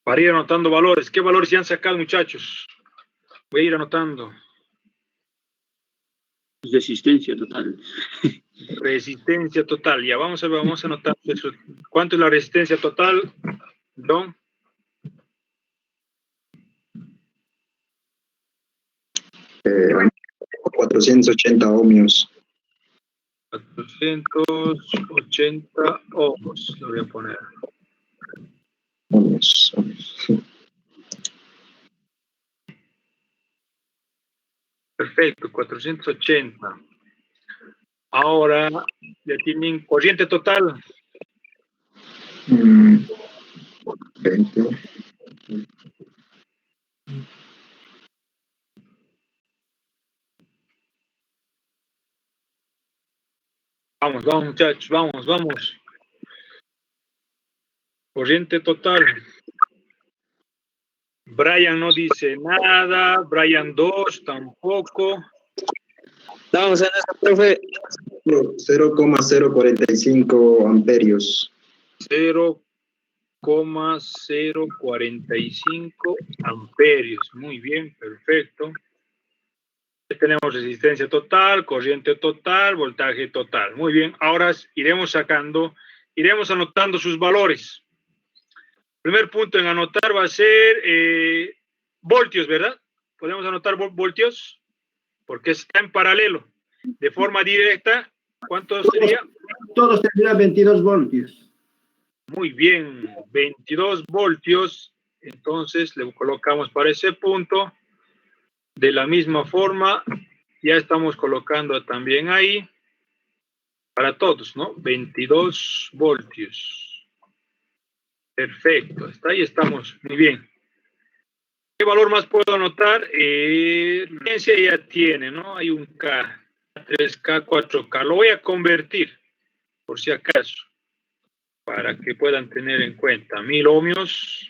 Para ir anotando valores. ¿Qué valores ya han sacado, muchachos? Voy a ir anotando. Resistencia total. Resistencia total. Ya vamos a anotar eso. ¿Cuánto es la resistencia total, Don? Eh, 480 ohmios. 480 ohms. Lo voy a poner. Ohmios. Perfecto, 480. Ahora ya tienen corriente total. 20. Vamos, muchachos, vamos. Corriente total. Brian no dice nada. Brian 2 tampoco. Estamos en eso, profe. 0,045 amperios. 0,045 amperios. Muy bien, perfecto. Tenemos resistencia total, corriente total, voltaje total. Muy bien, ahora iremos anotando sus valores. Primer punto en anotar va a ser voltios, ¿verdad? ¿Podemos anotar voltios? Porque está en paralelo. De forma directa, ¿cuánto sería? Todos tendrían 22 voltios. Muy bien, 22 voltios. Entonces le colocamos para ese punto. De la misma forma, ya estamos colocando también ahí. Para todos, ¿no? 22 voltios. Perfecto, hasta ahí estamos. Muy bien. ¿Qué valor más puedo anotar? Resistencia ya tiene, ¿no? Hay un K, 3K, 4K. Lo voy a convertir, por si acaso, para que puedan tener en cuenta. 1000 ohmios.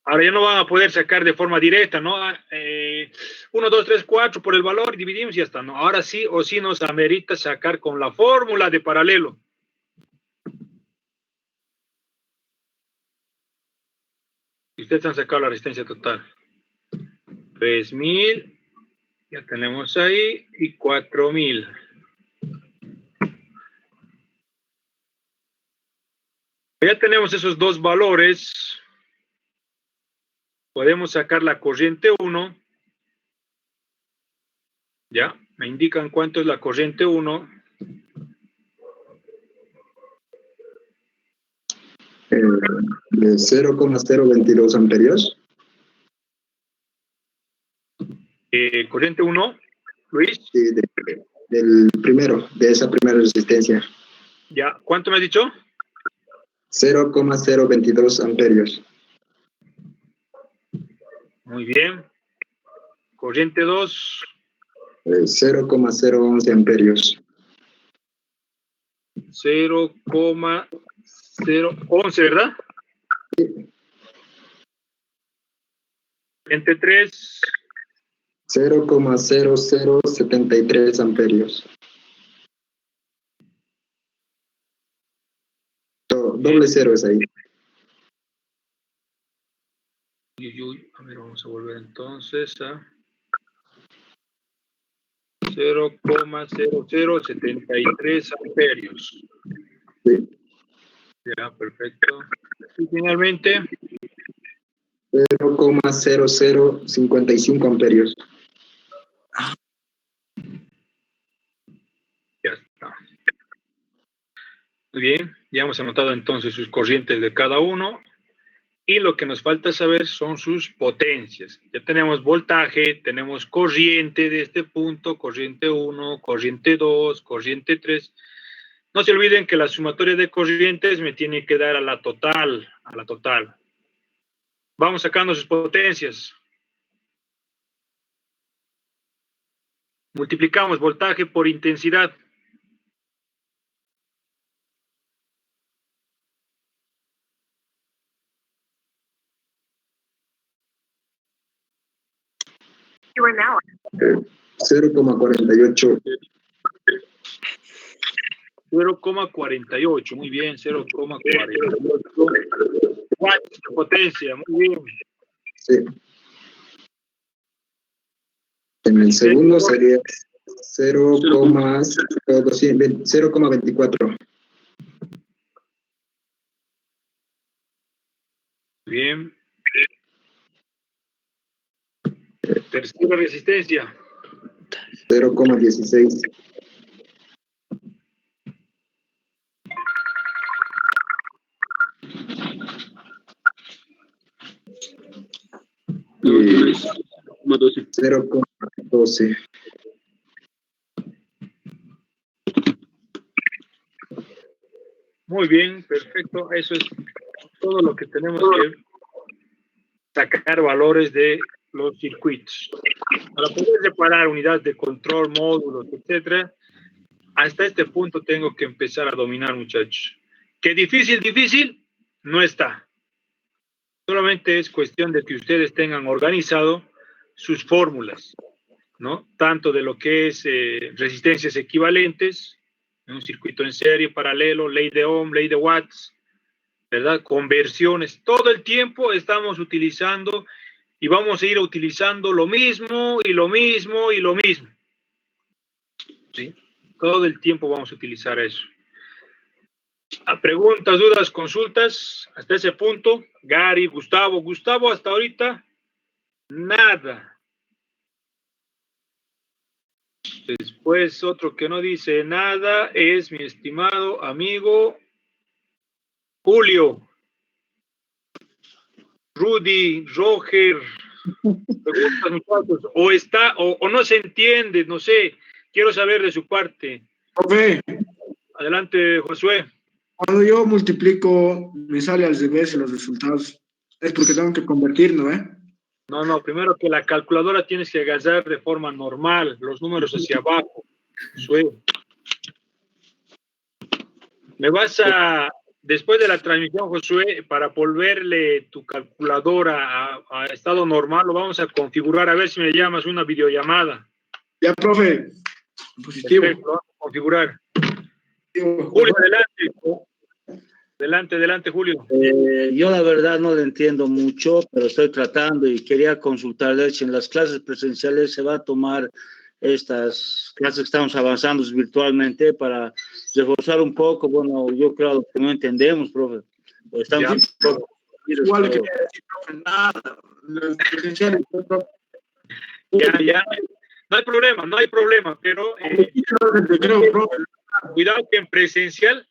Ahora ya no van a poder sacar de forma directa, ¿no? 1, 2, 3, 4 por el valor, dividimos y ya está, ¿no? Ahora sí o sí nos amerita sacar con la fórmula de paralelo. Y ustedes han sacado la resistencia total. 3000, ya tenemos ahí, y 4000. Ya tenemos esos dos valores. Podemos sacar la corriente 1. Ya, me indican cuánto es la corriente 1. De 0,022 amperios. Corriente 1, Luis. Sí, del primero, de esa primera resistencia. Ya, ¿cuánto me has dicho? 0,022 amperios. Muy bien. Corriente 2. 0,011 amperios. 0,011, ¿verdad? Sí. Corriente 3. 0,0073 amperios. Doble cero es ahí. A ver, vamos a volver entonces a 0,0073 amperios. Sí. Ya, perfecto. Y finalmente 0,0055 amperios. Ya está. Muy bien, ya hemos anotado entonces sus corrientes de cada uno. Y lo que nos falta saber son sus potencias. Ya tenemos voltaje, tenemos corriente de este punto, corriente 1, corriente 2, corriente 3. No se olviden que la sumatoria de corrientes me tiene que dar a la total, Vamos sacando sus potencias. Multiplicamos voltaje por intensidad. You are now 0,48. 0,48, muy bien, 0,48 watts de potencia, muy bien. Sí. En el segundo sería 0,24. Bien. Tercera resistencia. 0,16. No, 3,12. 0,12. Muy bien, perfecto. Eso es todo lo que tenemos que sacar valores de los circuitos. Para poder separar unidades de control, módulos, etcétera, hasta este punto tengo que empezar a dominar, muchachos. ¿Qué difícil? No está. Solamente es cuestión de que ustedes tengan organizado sus fórmulas, ¿no? Tanto de lo que es resistencias equivalentes, en un circuito en serie, paralelo, ley de Ohm, ley de Watts, ¿verdad? Conversiones. Todo el tiempo estamos utilizando y vamos a ir utilizando lo mismo y lo mismo y lo mismo. ¿Sí? Todo el tiempo vamos a utilizar eso. A preguntas, dudas, consultas, hasta ese punto. Gary, Gustavo, hasta ahorita, nada. Después, otro que no dice nada es mi estimado amigo Julio. Rudy, Roger, preguntas, muchachos, o no se entiende, no sé, quiero saber de su parte. Profe, Adelante, Josué. cuando yo multiplico, me sale al revés los resultados. Es porque tengo que convertir, ¿no? No, primero que la calculadora tienes que agarrar de forma normal, los números hacia abajo. Josué. Me vas a, después de la transmisión, Josué, para volverle tu calculadora a estado normal, lo vamos a configurar, a ver si me llamas una videollamada. Ya, profe. Positivo. Perfecto, lo vamos a configurar. Julio, adelante, Julio. Yo la verdad no le entiendo mucho, pero estoy tratando y quería consultarle si en las clases presenciales se va a tomar estas clases que estamos avanzando virtualmente para reforzar un poco. Bueno, yo creo que no entendemos, profe. Estamos igual que decir, profe, nada. Los presenciales, profe. Ya. No hay problema, pero cuidado que en presencial,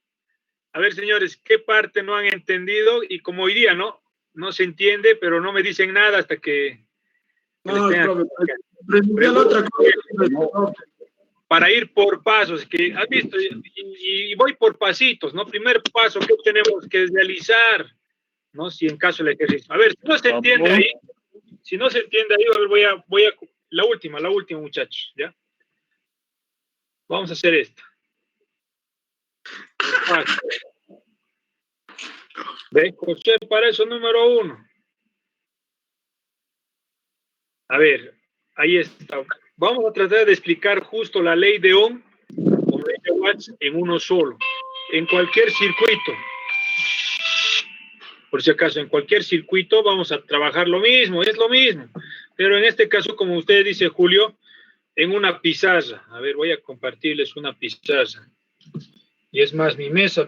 a ver, señores, ¿qué parte no han entendido? Y como hoy día, no se entiende, pero no me dicen nada hasta que No, profe, presencial otra cosa. Para ir por pasos, que has visto, y voy por pasitos, ¿no? Primer paso que tenemos que realizar, ¿no? Si en caso del ejercicio. A ver, si no se entiende ahí, a ver, voy a la última, muchachos, ¿ya? Vamos a hacer esta. ¿Ven? José, para eso número 1. A ver, ahí está. Vamos a tratar de explicar justo la ley de Ohm o ley de Watts en uno solo. En cualquier circuito, por si acaso, en cualquier circuito vamos a trabajar lo mismo, es lo mismo. Pero en este caso, como usted dice, Julio, en una pizarra. A ver, voy a compartirles una pizarra. Y es más, mi mesa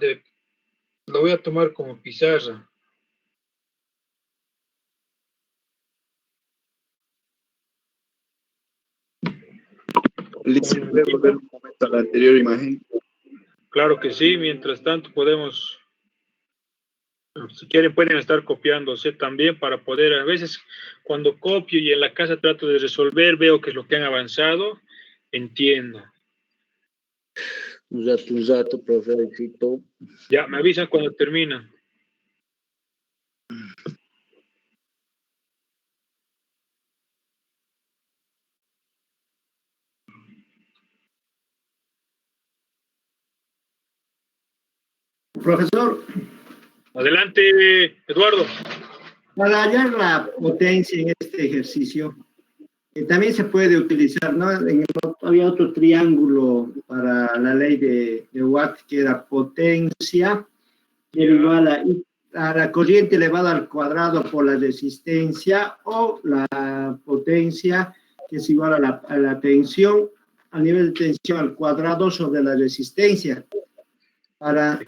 lo voy a tomar como pizarra. ¿Puedes volver un momento a la anterior imagen? Claro que sí, mientras tanto podemos, si quieren pueden estar copiándose también para poder, a veces cuando copio y en la casa trato de resolver, veo que es lo que han avanzado, entiendo. Un rato, profesorcito. Ya, me avisan cuando terminan. Profesor. Adelante, Eduardo. Para hallar la potencia en este ejercicio, también se puede utilizar, ¿no? Había otro triángulo para la ley de Watt, que era potencia, que era igual a la corriente elevada al cuadrado por la resistencia, o la potencia, que es igual a la tensión, a nivel de tensión al cuadrado sobre la resistencia. Para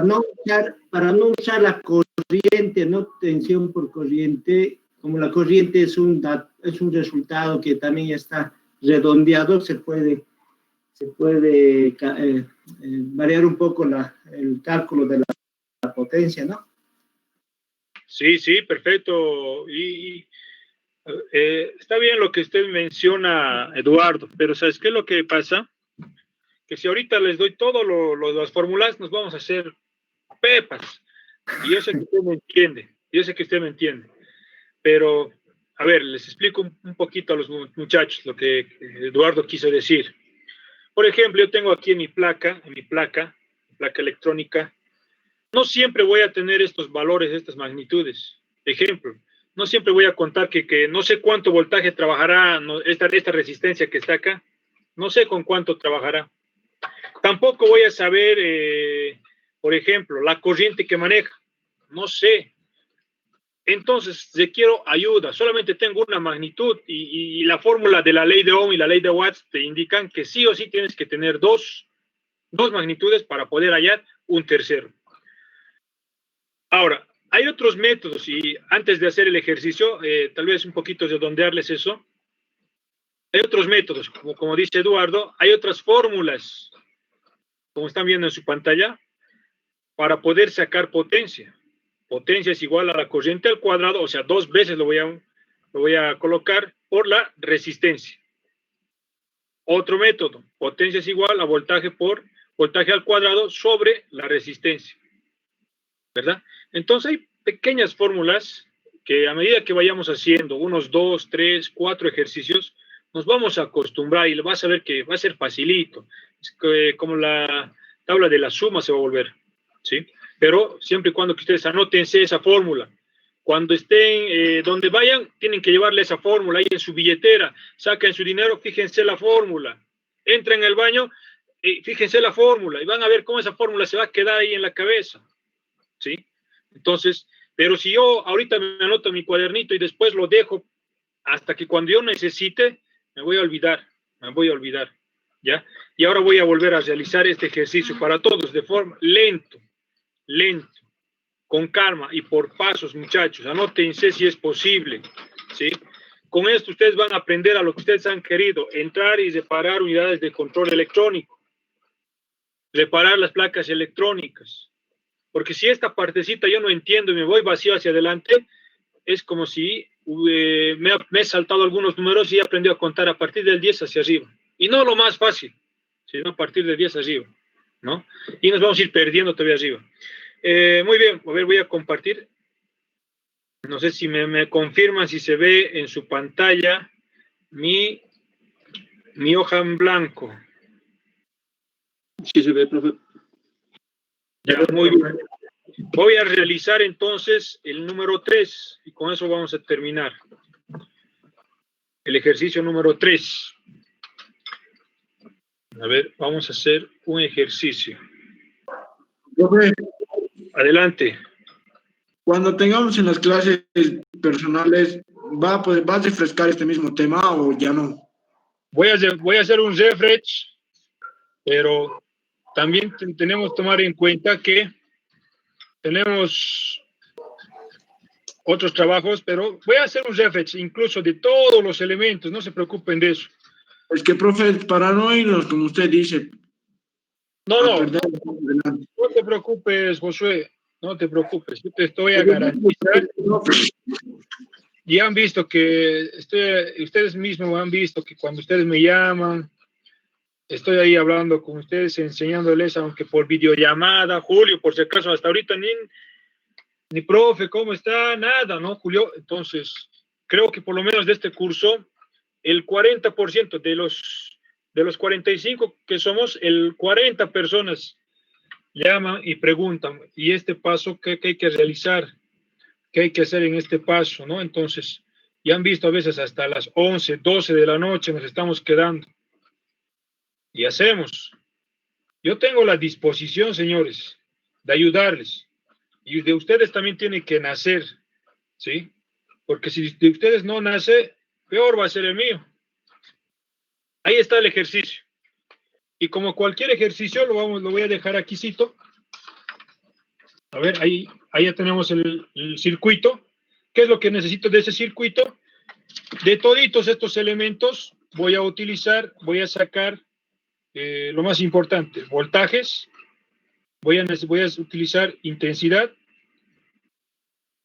no usar la corriente, no tensión por corriente, como la corriente es un resultado que también está redondeado, se puede variar un poco el cálculo de la potencia, ¿no? Sí, perfecto. Está bien lo que usted menciona, Eduardo, pero ¿sabes qué es lo que pasa? Que si ahorita les doy todas las fórmulas, nos vamos a hacer pepas. Y yo sé que usted me entiende. Pero, a ver, les explico un poquito a los muchachos lo que Eduardo quiso decir. Por ejemplo, yo tengo aquí en mi placa electrónica, no siempre voy a tener estos valores, estas magnitudes. Ejemplo, no siempre voy a contar que no sé cuánto voltaje trabajará esta resistencia que está acá. No sé con cuánto trabajará. Tampoco voy a saber, por ejemplo, la corriente que maneja. No sé. Entonces, requiero ayuda. Solamente tengo una magnitud y la fórmula de la ley de Ohm y la ley de Watts te indican que sí o sí tienes que tener dos magnitudes para poder hallar un tercero. Ahora, hay otros métodos y antes de hacer el ejercicio, tal vez un poquito redondearles eso. Hay otros métodos, como dice Eduardo, hay otras fórmulas, como están viendo en su pantalla, para poder sacar potencia. Potencia es igual a la corriente al cuadrado, o sea, 2 veces lo voy a colocar por la resistencia. Otro método, potencia es igual a voltaje por voltaje al cuadrado sobre la resistencia, ¿verdad? Entonces hay pequeñas fórmulas que a medida que vayamos haciendo unos 2, 3, 4 ejercicios, nos vamos a acostumbrar y vas a ver que va a ser facilito. Es que, como la tabla de la suma se va a volver, ¿sí? Pero siempre y cuando que ustedes anótense esa fórmula. Cuando estén donde vayan, tienen que llevarle esa fórmula ahí en su billetera. Saquen su dinero, fíjense la fórmula. Entren al baño, fíjense la fórmula y van a ver cómo esa fórmula se va a quedar ahí en la cabeza, ¿sí? Entonces, pero si yo ahorita me anoto en mi cuadernito y después lo dejo hasta que cuando yo necesite, me voy a olvidar, ¿ya? Y ahora voy a volver a realizar este ejercicio para todos de forma lento, con calma y por pasos, muchachos. Anótense si es posible, ¿sí? Con esto ustedes van a aprender a lo que ustedes han querido, entrar y reparar unidades de control electrónico, reparar las placas electrónicas. Porque si esta partecita yo no entiendo y me voy vacío hacia adelante, es como si me he saltado algunos números y he aprendido a contar a partir del 10 hacia arriba. Y no lo más fácil, sino a partir del 10 arriba, ¿no? Y nos vamos a ir perdiendo todavía arriba. Muy bien, a ver, voy a compartir. No sé si me confirman si se ve en su pantalla mi hoja en blanco. Sí se ve, profe. Ya, muy bien. Voy a realizar entonces el número 3 y con eso vamos a terminar. El ejercicio número 3. A ver, vamos a hacer un ejercicio. Profe, Adelante. cuando tengamos en las clases personales, ¿va a refrescar este mismo tema o ya no? Voy a hacer un refresh, pero también tenemos que tomar en cuenta que tenemos otros trabajos, pero voy a hacer un refresh incluso de todos los elementos, no se preocupen de eso. Es que, profe, para no irnos, como usted dice, No te preocupes, Josué, no te preocupes, yo te estoy a garantizar. Y han visto que, ustedes mismos han visto que cuando ustedes me llaman, estoy ahí hablando con ustedes, enseñándoles, aunque por videollamada. Julio, por si acaso, hasta ahorita ni profe, ¿cómo está? Nada, ¿no, Julio? Entonces, creo que por lo menos de este curso, el 40% de los 45 que somos, el 40 personas llaman y preguntan, ¿y este paso qué hay que realizar? ¿Qué hay que hacer en este paso? ¿No? Entonces, ya han visto a veces hasta las 11, 12 de la noche nos estamos quedando. Y hacemos. Yo tengo la disposición, señores, de ayudarles. Y de ustedes también tiene que nacer, ¿sí? Porque si de ustedes no nace, peor va a ser el mío. Ahí está el ejercicio. Y como cualquier ejercicio, lo voy a dejar aquí, cito. A ver, ahí ya tenemos el circuito. ¿Qué es lo que necesito de ese circuito? De toditos estos elementos voy a sacar lo más importante, voltajes, voy a utilizar intensidad,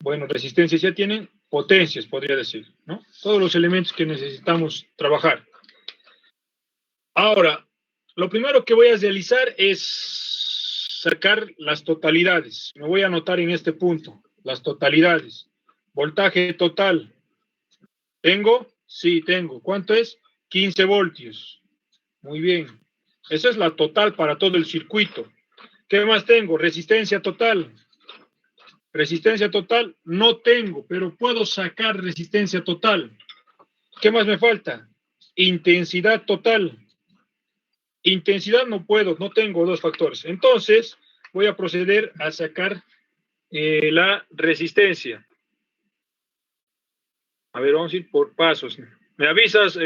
bueno, resistencias ya tienen, potencias podría decir, ¿no? Todos los elementos que necesitamos trabajar. Ahora, lo primero que voy a realizar es sacar las totalidades. Me voy a anotar en este punto, las totalidades. Voltaje total. ¿Tengo? Sí, tengo. ¿Cuánto es? 15 voltios. Muy bien. Esa es la total para todo el circuito. ¿Qué más tengo? Resistencia total. Resistencia total no tengo, pero puedo sacar resistencia total. ¿Qué más me falta? Intensidad total. Intensidad no puedo, no tengo dos factores. Entonces, voy a proceder a sacar la resistencia. A ver, vamos a ir por pasos. ¿Me avisas,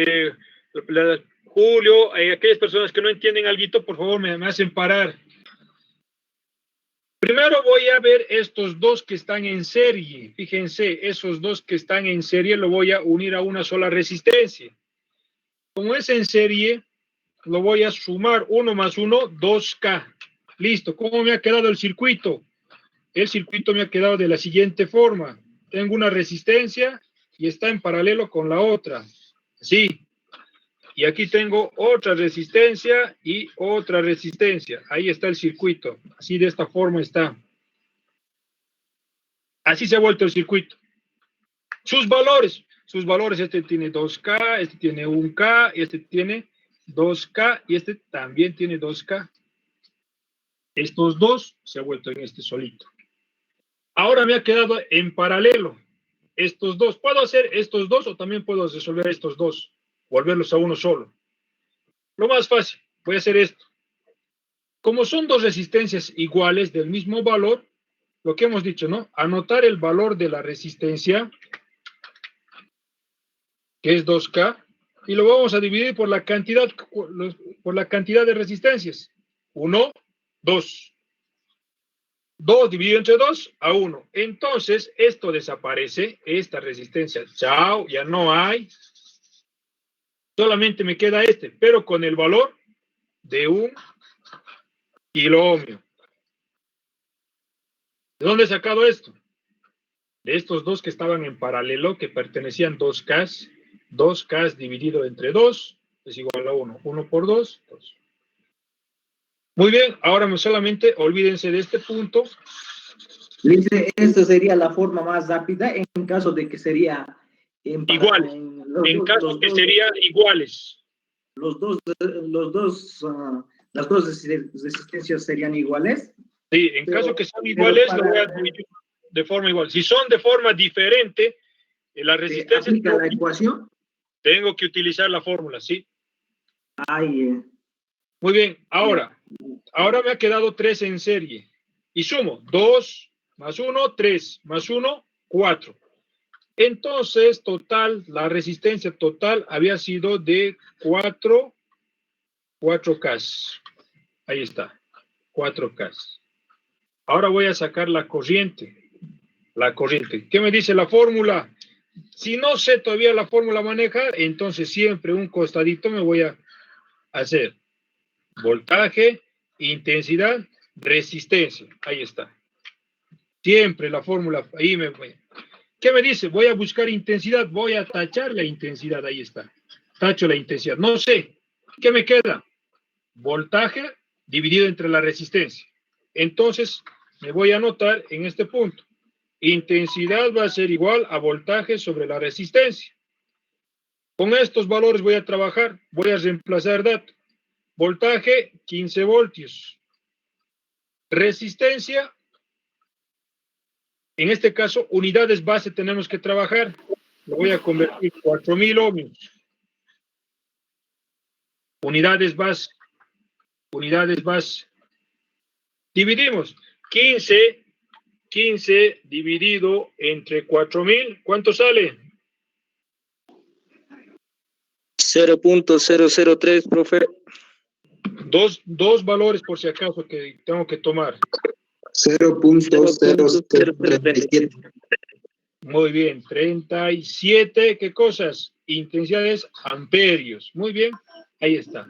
Julio? Aquellas personas que no entienden algo, por favor, me hacen parar. Primero voy a ver estos dos que están en serie. Fíjense, esos dos que están en serie lo voy a unir a una sola resistencia. Como es en serie, lo voy a sumar 1 más 1, 2K. Listo. ¿Cómo me ha quedado el circuito? El circuito me ha quedado de la siguiente forma. Tengo una resistencia y está en paralelo con la otra. Sí. Y aquí tengo otra resistencia y otra resistencia. Ahí está el circuito. Así de esta forma está. Así se ha vuelto el circuito. Sus valores, este tiene 2K, este tiene 1K, este tiene 2K y este también tiene 2K. Estos dos se ha vuelto en este solito. Ahora me ha quedado en paralelo estos dos. ¿Puedo hacer estos dos o también puedo resolver estos dos? Volverlos a uno solo. Lo más fácil, voy a hacer esto. Como son dos resistencias iguales del mismo valor, lo que hemos dicho, ¿no? Anotar el valor de la resistencia, que es 2K, y lo vamos a dividir por la cantidad de resistencias. 1, 2. 2 dividido entre 2 a 1. Entonces, esto desaparece, esta resistencia. Chao, ya no hay. Solamente me queda este, pero con el valor de 1 kilo ohmio. ¿De dónde he sacado esto? De estos dos que estaban en paralelo, que pertenecían 2K. 2K dividido entre 2 es igual a 1. 1 por 2, 2. Muy bien, ahora solamente olvídense de este punto. Dice, esta sería la forma más rápida en caso de que sería iguales. En caso que serían iguales. Las dos resistencias serían iguales. Sí, en caso que sean iguales, lo voy a dividir de forma igual. Si son de forma diferente, la resistencia... ¿Aplica la ecuación? Tengo que utilizar la fórmula, ¿sí? Ay, Muy bien, ahora me ha quedado 3 en serie. Y sumo 2 más 1, 3 más 1, 4. Entonces, total, la resistencia total había sido de 4K. Ahí está, 4K. Ahora voy a sacar la corriente. ¿Qué me dice la fórmula? Si no sé todavía la fórmula manejar, entonces siempre un costadito me voy a hacer. Voltaje, intensidad, resistencia. Ahí está. Siempre la fórmula, ahí me voy. ¿Qué me dice? Voy a buscar intensidad, voy a tachar la intensidad, ahí está. Tacho la intensidad. No sé, ¿qué me queda? Voltaje dividido entre la resistencia. Entonces, me voy a anotar en este punto. Intensidad va a ser igual a voltaje sobre la resistencia. Con estos valores voy a trabajar, voy a reemplazar datos. Voltaje, 15 voltios. Resistencia, en este caso, unidades base tenemos que trabajar. Lo voy a convertir 4000 ohmios. Unidades base. Dividimos 15 dividido entre 4000. ¿Cuánto sale? 0.003, profe. Dos valores por si acaso que tengo que tomar. 0.0037. Muy bien, 37, ¿qué cosas? Intensidades amperios. Muy bien, ahí está.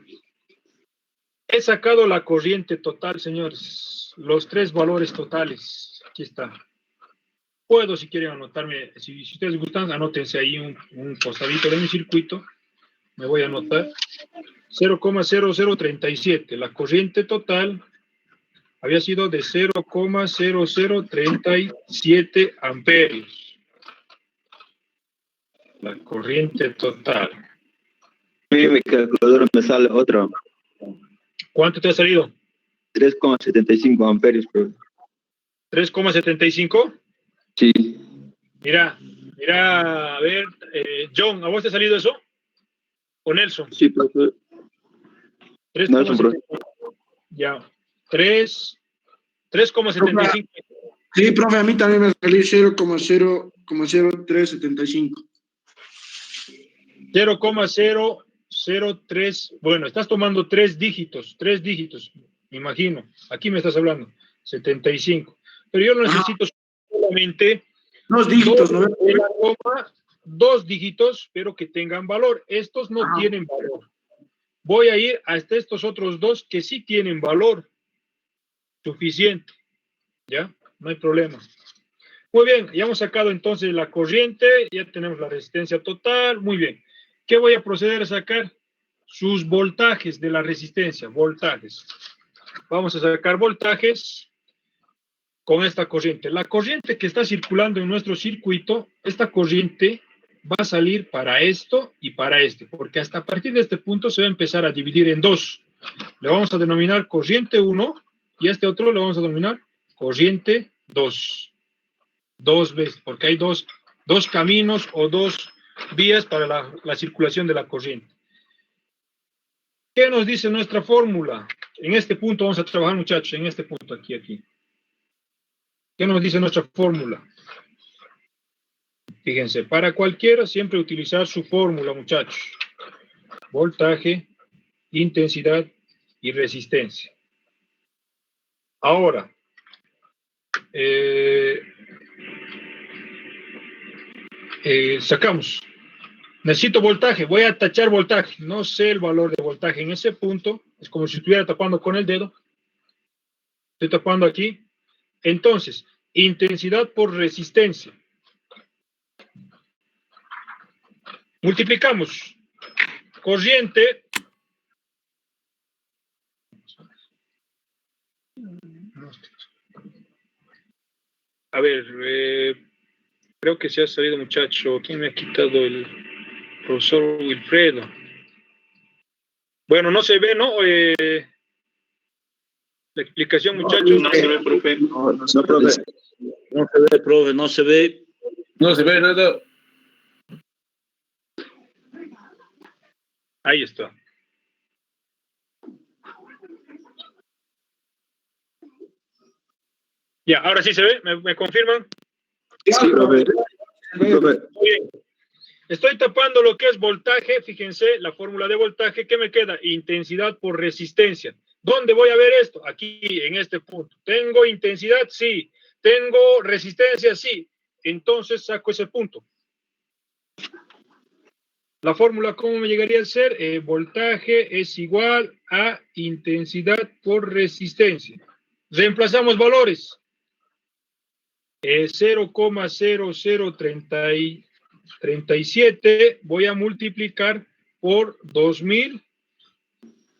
He sacado la corriente total, señores. Los 3 valores totales. Aquí está. Puedo, si quieren anotarme, si ustedes gustan, anótense ahí un costadito de mi circuito. Me voy a anotar. 0,0037. La corriente total había sido de 0,0037 amperios. La corriente total. Mi calculadora me sale otro. ¿Cuánto te ha salido? 3,75 amperios, profe. ¿3,75? Sí. Mira, a ver, John, ¿a vos te ha salido eso? ¿O Nelson? Sí, profe. 3,75. Ya. 3,75. Sí, profe, a mí también me salió 0,0375. 0,003. Bueno, estás tomando 3 dígitos, me imagino. Aquí me estás hablando. 75. Pero yo necesito solamente Dos dígitos, ¿no? Dos dígitos, pero que tengan valor. Estos no tienen valor. Voy a ir hasta estos otros dos que sí tienen valor suficiente. ¿Ya? No hay problema. Muy bien, ya hemos sacado entonces la corriente, ya tenemos la resistencia total. Muy bien. ¿Qué voy a proceder a sacar? Sus voltajes de la resistencia, voltajes. Vamos a sacar voltajes con esta corriente. La corriente que está circulando en nuestro circuito, esta corriente va a salir para esto y para este, porque hasta a partir de este punto se va a empezar a dividir en dos. Le vamos a denominar corriente 1 y a este otro le vamos a denominar corriente 2. Dos veces, porque hay dos caminos o dos vías para la circulación de la corriente. ¿Qué nos dice nuestra fórmula? En este punto vamos a trabajar, muchachos, en este punto, aquí. ¿Qué nos dice nuestra fórmula? Fíjense, para cualquiera siempre utilizar su fórmula, muchachos. Voltaje, intensidad y resistencia. Ahora, sacamos. Necesito voltaje, voy a tachar voltaje. No sé el valor de voltaje en ese punto. Es como si estuviera tapando con el dedo. Estoy tapando aquí. Entonces, intensidad por resistencia. Multiplicamos. Corriente. A ver, creo que se ha salido, muchacho. ¿Quién me ha quitado el profesor Wilfredo? Bueno, no se ve, ¿no? La explicación, muchachos. No se ve, profe. No se ve, profe, no se ve. No se ve nada. Ahí está. Ya, ahora sí se ve. ¿Me confirman? Sí, profe. Muy bien. Estoy tapando lo que es voltaje. Fíjense, la fórmula de voltaje. ¿Qué me queda? Intensidad por resistencia. ¿Dónde voy a ver esto? Aquí, en este punto. ¿Tengo intensidad? Sí. ¿Tengo resistencia? Sí. Entonces saco ese punto. La fórmula, ¿cómo me llegaría a ser? Voltaje es igual a intensidad por resistencia. Reemplazamos valores. 0,0037 voy a multiplicar por 2000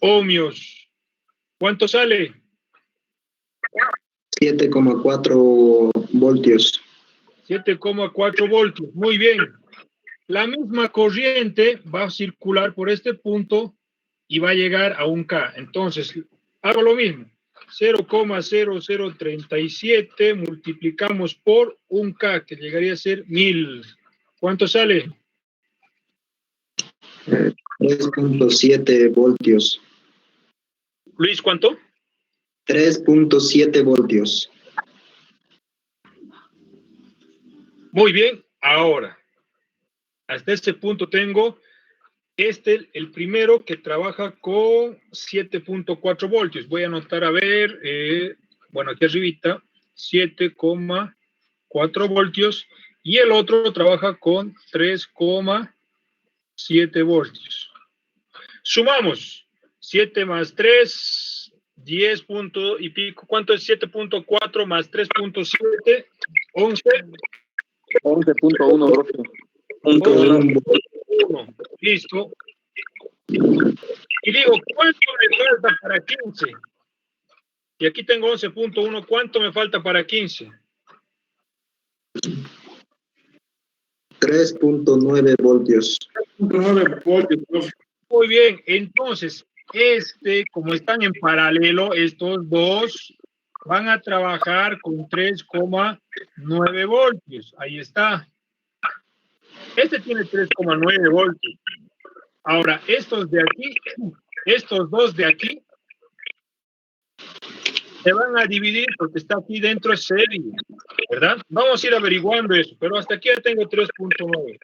ohmios. ¿Cuánto sale? 7,4 voltios. 7,4 voltios. Muy bien. La misma corriente va a circular por este punto y va a llegar a un K. Entonces, hago lo mismo. 0,0037 multiplicamos por un K, que llegaría a ser 1000. ¿Cuánto sale? 3.7 voltios. Luis, ¿cuánto? 3.7 voltios. Muy bien. Ahora, hasta este punto tengo el primero que trabaja con 7.4 voltios. Voy a anotar, a ver, bueno, aquí arribita, 7,4 voltios. Y el otro trabaja con 3,7 voltios. Sumamos 7 más 3, 10 punto y pico. ¿Cuánto es 7.4 más 3.7? 11. 11.1, profe. 11.1. Listo. Y digo, ¿cuánto me falta para 15? Y aquí tengo 11.1. ¿Cuánto me falta para 15? 3.9 voltios. 3.9 voltios. Muy bien, entonces, como están en paralelo, estos dos van a trabajar con 3,9 voltios. Ahí está. Este tiene 3,9 voltios. Ahora, estos dos de aquí, se van a dividir porque está aquí dentro de serie, ¿verdad? Vamos a ir averiguando eso, pero hasta aquí ya tengo 3.9.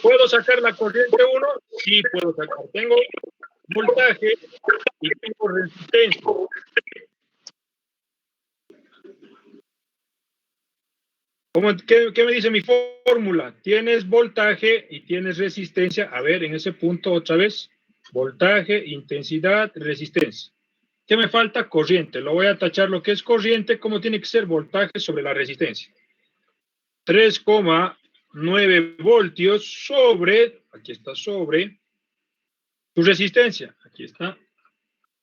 ¿Puedo sacar la corriente 1? Sí, puedo sacar. Tengo voltaje y tengo resistencia. ¿Qué me dice mi fórmula? Tienes voltaje y tienes resistencia. A ver, en ese punto otra vez. Voltaje, intensidad, resistencia. ¿Qué me falta? Corriente. Lo voy a tachar lo que es corriente, como tiene que ser voltaje sobre la resistencia. 3,9 voltios sobre, aquí está sobre, tu resistencia. Aquí está.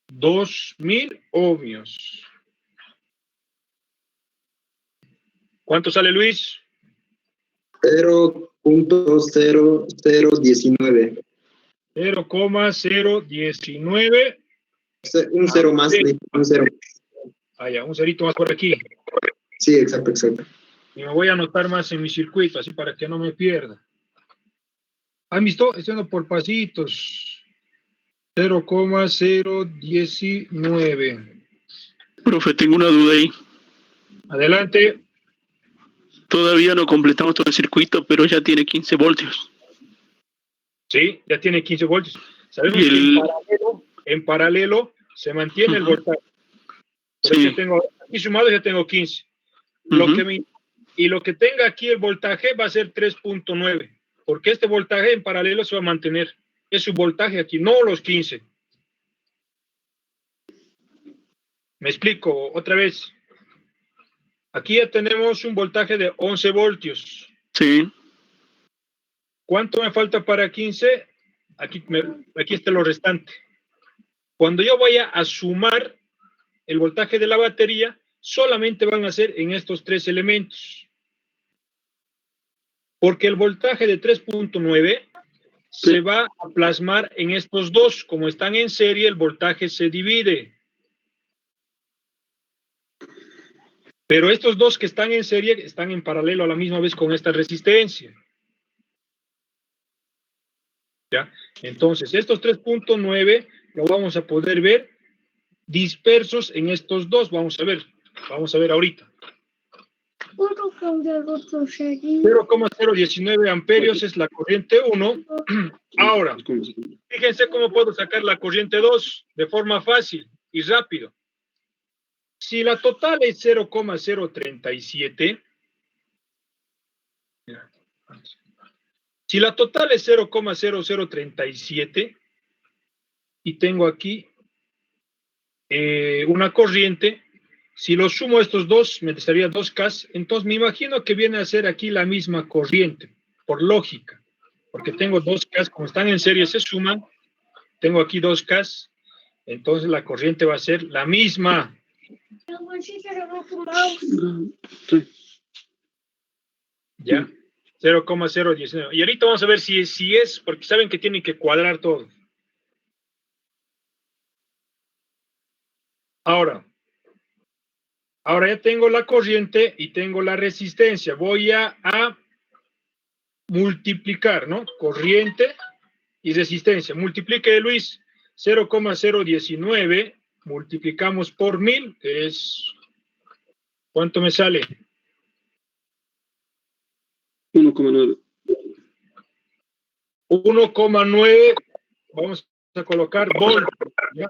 2000 ohmios. ¿Cuánto sale, Luis? 0.0019. 0,019. Un cero más, un cero. Ah, ya, un cerito más por aquí. Sí, exacto, exacto. Y me voy a anotar más en mi circuito, así para que no me pierda. ¿Han visto? Estoy yendo por pasitos. 0,019. Profe, tengo una duda ahí. Adelante. Todavía no completamos todo el circuito, pero ya tiene 15 voltios. Sí, ya tiene 15 voltios. Sabemos que en paralelo se mantiene el voltaje. Por eso tengo aquí sumado, ya tengo 15. Y lo que tenga aquí el voltaje va a ser 3.9, porque este voltaje en paralelo se va a mantener. Es su voltaje aquí, no los 15. Me explico otra vez. Aquí ya tenemos un voltaje de 11 voltios. Sí. ¿Cuánto me falta para 15? Aquí está lo restante. Cuando yo vaya a sumar el voltaje de la batería, solamente van a ser en estos tres elementos. Porque el voltaje de 3.9 se va a plasmar en estos dos. Como están en serie, el voltaje se divide. Pero estos dos que están en serie están en paralelo a la misma vez con esta resistencia. ¿Ya? Entonces, estos 3.9 lo vamos a poder ver dispersos en estos dos. Vamos a ver ahorita. 0,019 amperios es la corriente 1. Ahora, fíjense cómo puedo sacar la corriente 2 de forma fácil y rápido. Si la total es 0,037, si la total es 0,0037 y tengo aquí una corriente, si lo sumo a estos dos, me daría 2K, entonces me imagino que viene a ser aquí la misma corriente, por lógica, porque tengo 2K, como están en serie se suman, tengo aquí 2K, entonces la corriente va a ser la misma. Ya, 0,019. Y ahorita vamos a ver si es, porque saben que tienen que cuadrar todo. Ahora ya tengo la corriente y tengo la resistencia. Voy a multiplicar, ¿no? Corriente y resistencia. Multiplique, Luis, 0,019 multiplicamos por 1000, que es, ¿cuánto me sale? 1,9. 1,9, vamos a colocar voltios, ¿ya?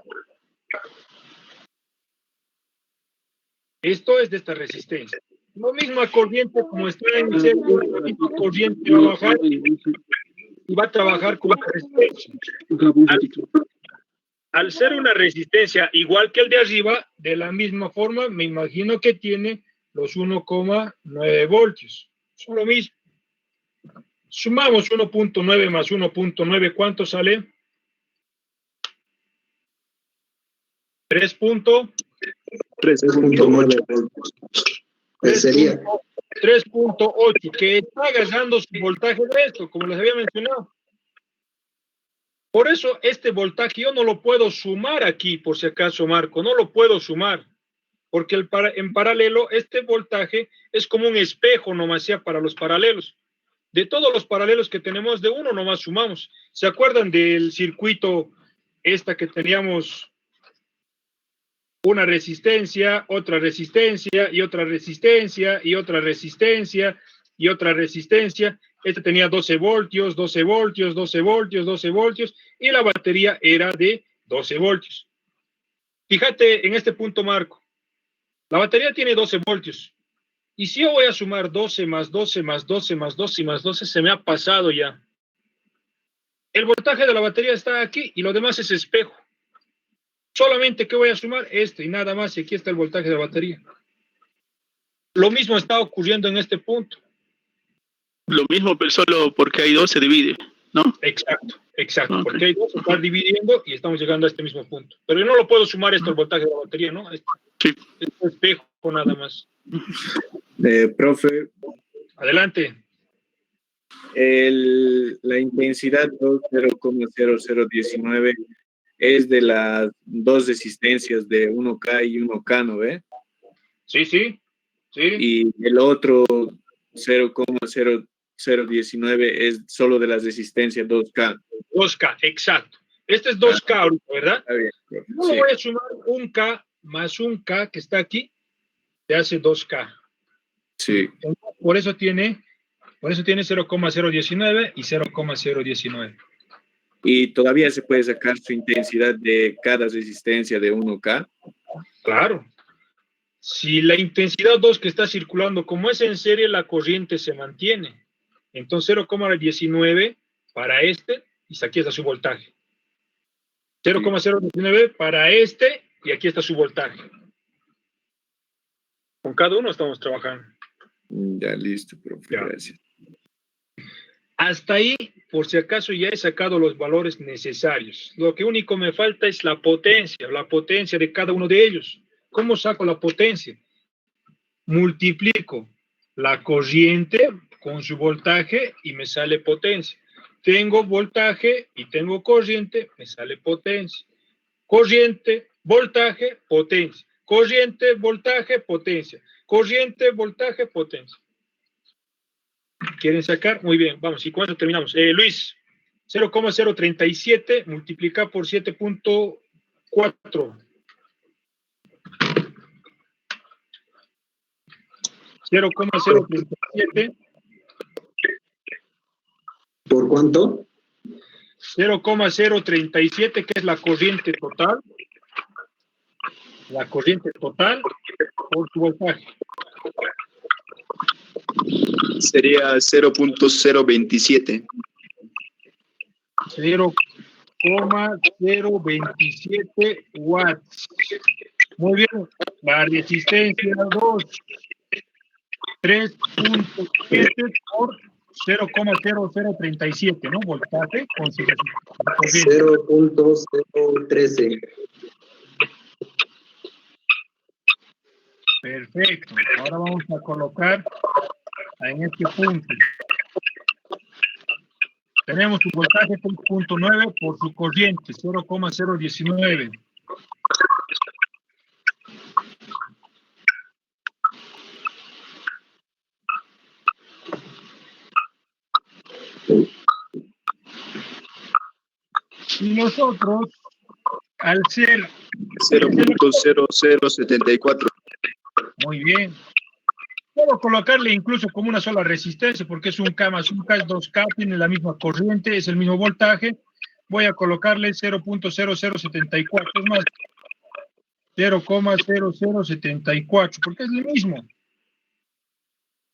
Esto es de esta resistencia. La misma corriente como está en el centro, la misma corriente va a bajar y va a trabajar con la resistencia. Al ser una resistencia igual que el de arriba, de la misma forma, me imagino que tiene los 1,9 voltios. Es lo mismo. Sumamos 1.9 más 1.9, ¿cuánto sale? 3.9 voltios. Sería 3.8, que está agarrando su voltaje de esto, como les había mencionado. Por eso este voltaje yo no lo puedo sumar aquí, por si acaso, Marco, no lo puedo sumar, porque en paralelo este voltaje es como un espejo nomás sea para los paralelos. De todos los paralelos que tenemos, de uno nomás sumamos. ¿Se acuerdan del circuito esta que teníamos? Una resistencia, otra resistencia, y otra resistencia, y otra resistencia, y otra resistencia. Este tenía 12 voltios, 12 voltios, 12 voltios, 12 voltios, y la batería era de 12 voltios. Fíjate en este punto, Marco. La batería tiene 12 voltios. Y si yo voy a sumar 12 más 12 más 12 más 12 y más 12, se me ha pasado ya. El voltaje de la batería está aquí y lo demás es espejo. Solamente que voy a sumar esto y nada más, y aquí está el voltaje de la batería. Lo mismo está ocurriendo en este punto. Lo mismo, pero solo porque hay 2 se divide, ¿no? Exacto, exacto. Okay. Porque hay 2 se están dividiendo y estamos llegando a este mismo punto. Pero yo no lo puedo sumar esto, el voltaje de la batería, ¿no? Sí. Es espejo nada más. Profe, Adelante. la intensidad 2,0019 es de las 2 resistencias de 1K y 1K, ¿no ve? Sí, sí, sí. Y el otro 0,0019 es solo de las resistencias 2K. 2K, exacto. Este es 2K ahorita, ¿verdad? Está bien, profe. No Sí. voy a sumar 1K más 1K que está aquí, te hace 2K. Sí. Por eso tiene 0,019 y 0,019. Y todavía se puede sacar su intensidad de cada resistencia de 1K. Claro. Si la intensidad 2 que está circulando, como es en serie, la corriente se mantiene. Entonces 0,19 para este, y aquí está su voltaje. 0,019 para este, y aquí está su voltaje. Con cada uno estamos trabajando. Ya, listo, profe. Ya. Gracias. Hasta ahí, por si acaso, ya he sacado los valores necesarios. Lo que único me falta es la potencia de cada uno de ellos. ¿Cómo saco la potencia? Multiplico la corriente con su voltaje y me sale potencia. Tengo voltaje y tengo corriente, me sale potencia. Corriente, voltaje, potencia. Corriente, voltaje, potencia. Corriente, voltaje, potencia. ¿Quieren sacar? Muy bien, vamos. ¿Y cuánto terminamos? Luis, 0,037 multiplica por 7.4. 0,037. ¿Por cuánto? 0,037, que es la corriente total. La corriente total por su voltaje. Sería 0.027. 0,027 watts. Muy bien. La resistencia 2. 3.7 por 0,0037, ¿no? Voltaje con su corriente. 0.013. Perfecto. Ahora vamos a colocar en este punto. Tenemos su voltaje 3.9 por su corriente 0,019. Y nosotros, al ser 0.0074. muy bien. Puedo colocarle incluso como una sola resistencia, porque es un K más un K, es 2K, tiene la misma corriente, es el mismo voltaje. Voy a colocarle 0.0074, es más, 0,0074, porque es lo mismo.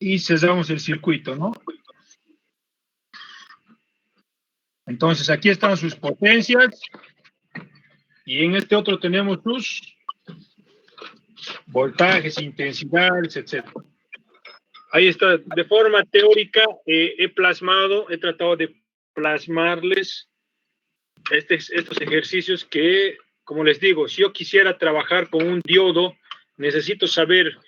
Y cerramos el circuito, ¿no? Entonces, aquí están sus potencias. Y en este otro tenemos sus voltajes, intensidades, etc. Ahí está, de forma teórica he tratado de plasmarles estos ejercicios que, como les digo, si yo quisiera trabajar con un diodo, necesito saber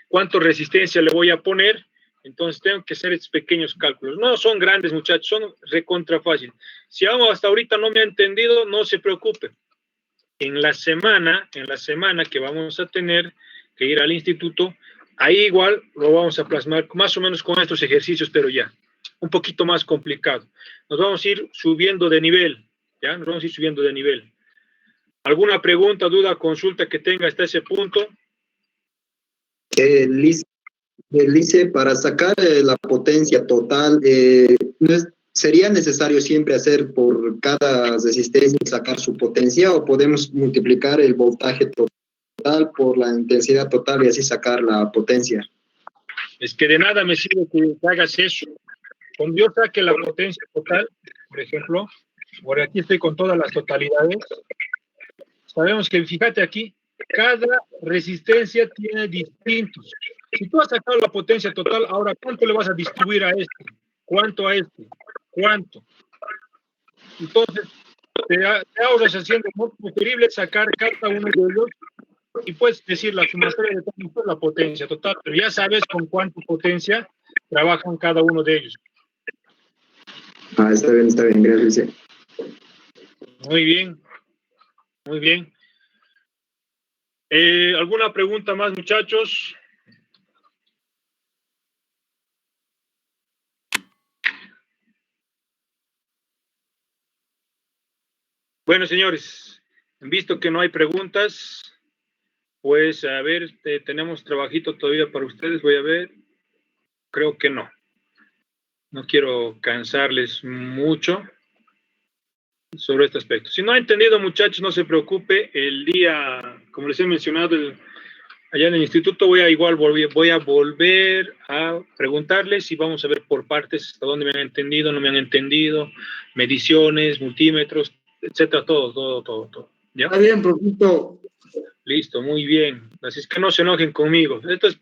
cuánto resistencia le voy a poner, entonces tengo que hacer estos pequeños cálculos. No son grandes, muchachos, son recontra fácil. Si hasta ahorita no me ha entendido, no se preocupe. En la semana que vamos a tener que ir al instituto, ahí igual lo vamos a plasmar más o menos con estos ejercicios, pero ya, un poquito más complicado. Nos vamos a ir subiendo de nivel, ¿ya? Nos vamos a ir subiendo de nivel. ¿Alguna pregunta, duda, consulta que tenga hasta ese punto? Lice, para sacar la potencia total, ¿sería necesario siempre hacer por cada resistencia sacar su potencia o podemos multiplicar el voltaje total total por la intensidad total y así sacar la potencia. Es que de nada me sirve que hagas eso. Cuando yo saque la potencia total, por ejemplo, por aquí estoy con todas las totalidades, sabemos que, fíjate aquí, cada resistencia tiene distintos. Si tú has sacado la potencia total, ahora, ¿cuánto le vas a distribuir a este? ¿Cuánto a este? ¿Cuánto? Entonces, te ahorras haciendo muy preferible sacar cada uno de ellos y puedes decir la sumatoria de todo la potencia total, pero ya sabes con cuánta potencia trabajan cada uno de ellos. Está bien, gracias. Muy bien, muy bien. ¿Alguna pregunta más, muchachos? Bueno, señores, visto que no hay preguntas, pues a ver, tenemos trabajito todavía para ustedes, voy a ver. Creo que no. No quiero cansarles mucho sobre este aspecto. Si no ha entendido, muchachos, no se preocupe. El día, como les he mencionado, allá en el instituto voy a volver a preguntarles y vamos a ver por partes hasta dónde me han entendido, no me han entendido, mediciones, multímetros, etcétera, todo. ¿Ya? Está bien, profesor. Listo, muy bien. Así es que no se enojen conmigo. Esto es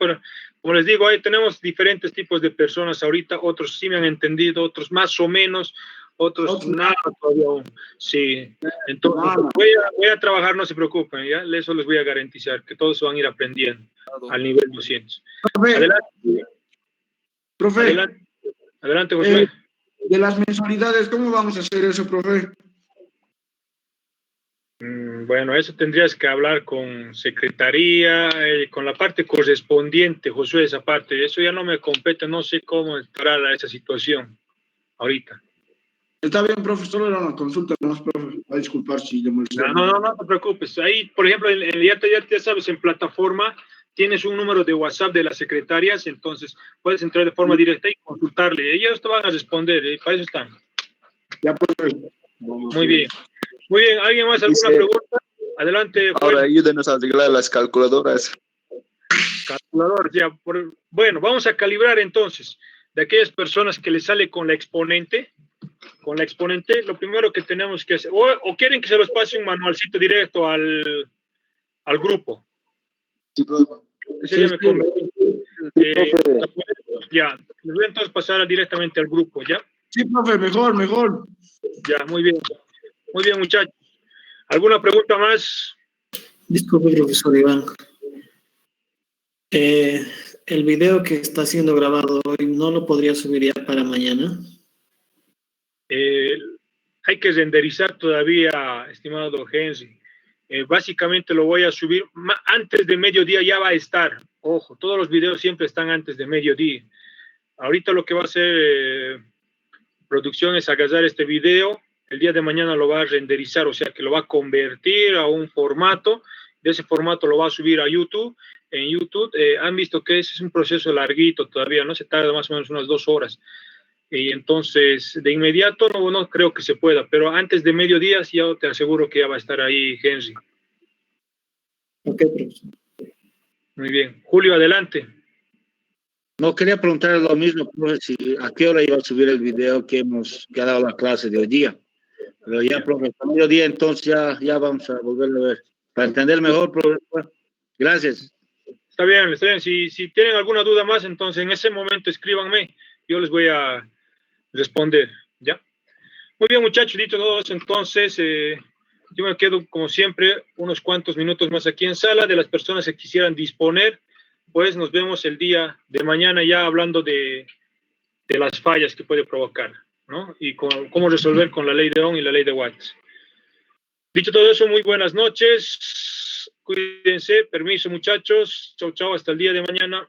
como les digo, ahí tenemos diferentes tipos de personas ahorita, otros sí me han entendido, otros más o menos, otros nada todavía aún. Sí, entonces voy a trabajar, no se preocupen, ¿ya? Eso les voy a garantizar, que todos van a ir aprendiendo al nivel 200. Profe, Adelante, Josué. De las mensualidades, ¿cómo vamos a hacer eso, profe? Bueno, eso tendrías que hablar con secretaría, con la parte correspondiente, Josué, esa parte. Eso ya no me compete, no sé cómo estará esa situación ahorita. Está bien, profe, solo era una consulta más, profe. Va a disculpar si le molesté. No te preocupes. Ahí, por ejemplo, ya sabes, en plataforma tienes un número de WhatsApp de las secretarias, entonces puedes entrar de forma directa y consultarle. Ellos te van a responder, para eso están. Ya, profe. Muy bien. Muy bien, ¿alguien más? ¿Alguna pregunta? Adelante. Ahora ayúdenos a arreglar las calculadoras. Calculador, ya. Bueno, vamos a calibrar entonces. De aquellas personas que les sale con la exponente, lo primero que tenemos que hacer, o quieren que se los pase un manualcito directo al grupo. Sí, profe. Ya, les voy a entonces pasar directamente al grupo, ¿ya? Sí, profe, mejor. Ya, muy bien. Muy bien, muchachos. ¿Alguna pregunta más? Disculpe, profesor Iván. El video que está siendo grabado hoy, ¿no lo podría subir ya para mañana? Hay que renderizar todavía, estimado Henry. Básicamente lo voy a subir antes de mediodía, ya va a estar. Ojo, todos los videos siempre están antes de mediodía. Ahorita lo que va a hacer producción es agarrar este video, el día de mañana lo va a renderizar, o sea que lo va a convertir a un formato, de ese formato lo va a subir a YouTube. En YouTube han visto que ese es un proceso larguito todavía, ¿no? Se tarda más o menos unas 2 horas. Y entonces, de inmediato no creo que se pueda, pero antes de mediodía sí, ya te aseguro que ya va a estar ahí, Henry. Ok, profesor. Muy bien. Julio, adelante. No, quería preguntar lo mismo, profe, a qué hora iba a subir el video que ha dado la clase de hoy día. Pero ya, profe, a mediodía, entonces ya vamos a volverlo a ver. Para entender mejor, profesor. Gracias. Está bien. Si tienen alguna duda más, entonces en ese momento escríbanme. Yo les voy a responder, ¿ya? Muy bien, muchachos, dicho todo eso, entonces yo me quedo, como siempre, unos cuantos minutos más aquí en sala. De las personas que quisieran disponer, pues nos vemos el día de mañana ya hablando de las fallas que puede provocar, ¿no? Y cómo resolver con la ley de Ohm y la ley de Watts. Dicho todo eso, muy buenas noches. Cuídense. Permiso, muchachos. Chau, hasta el día de mañana.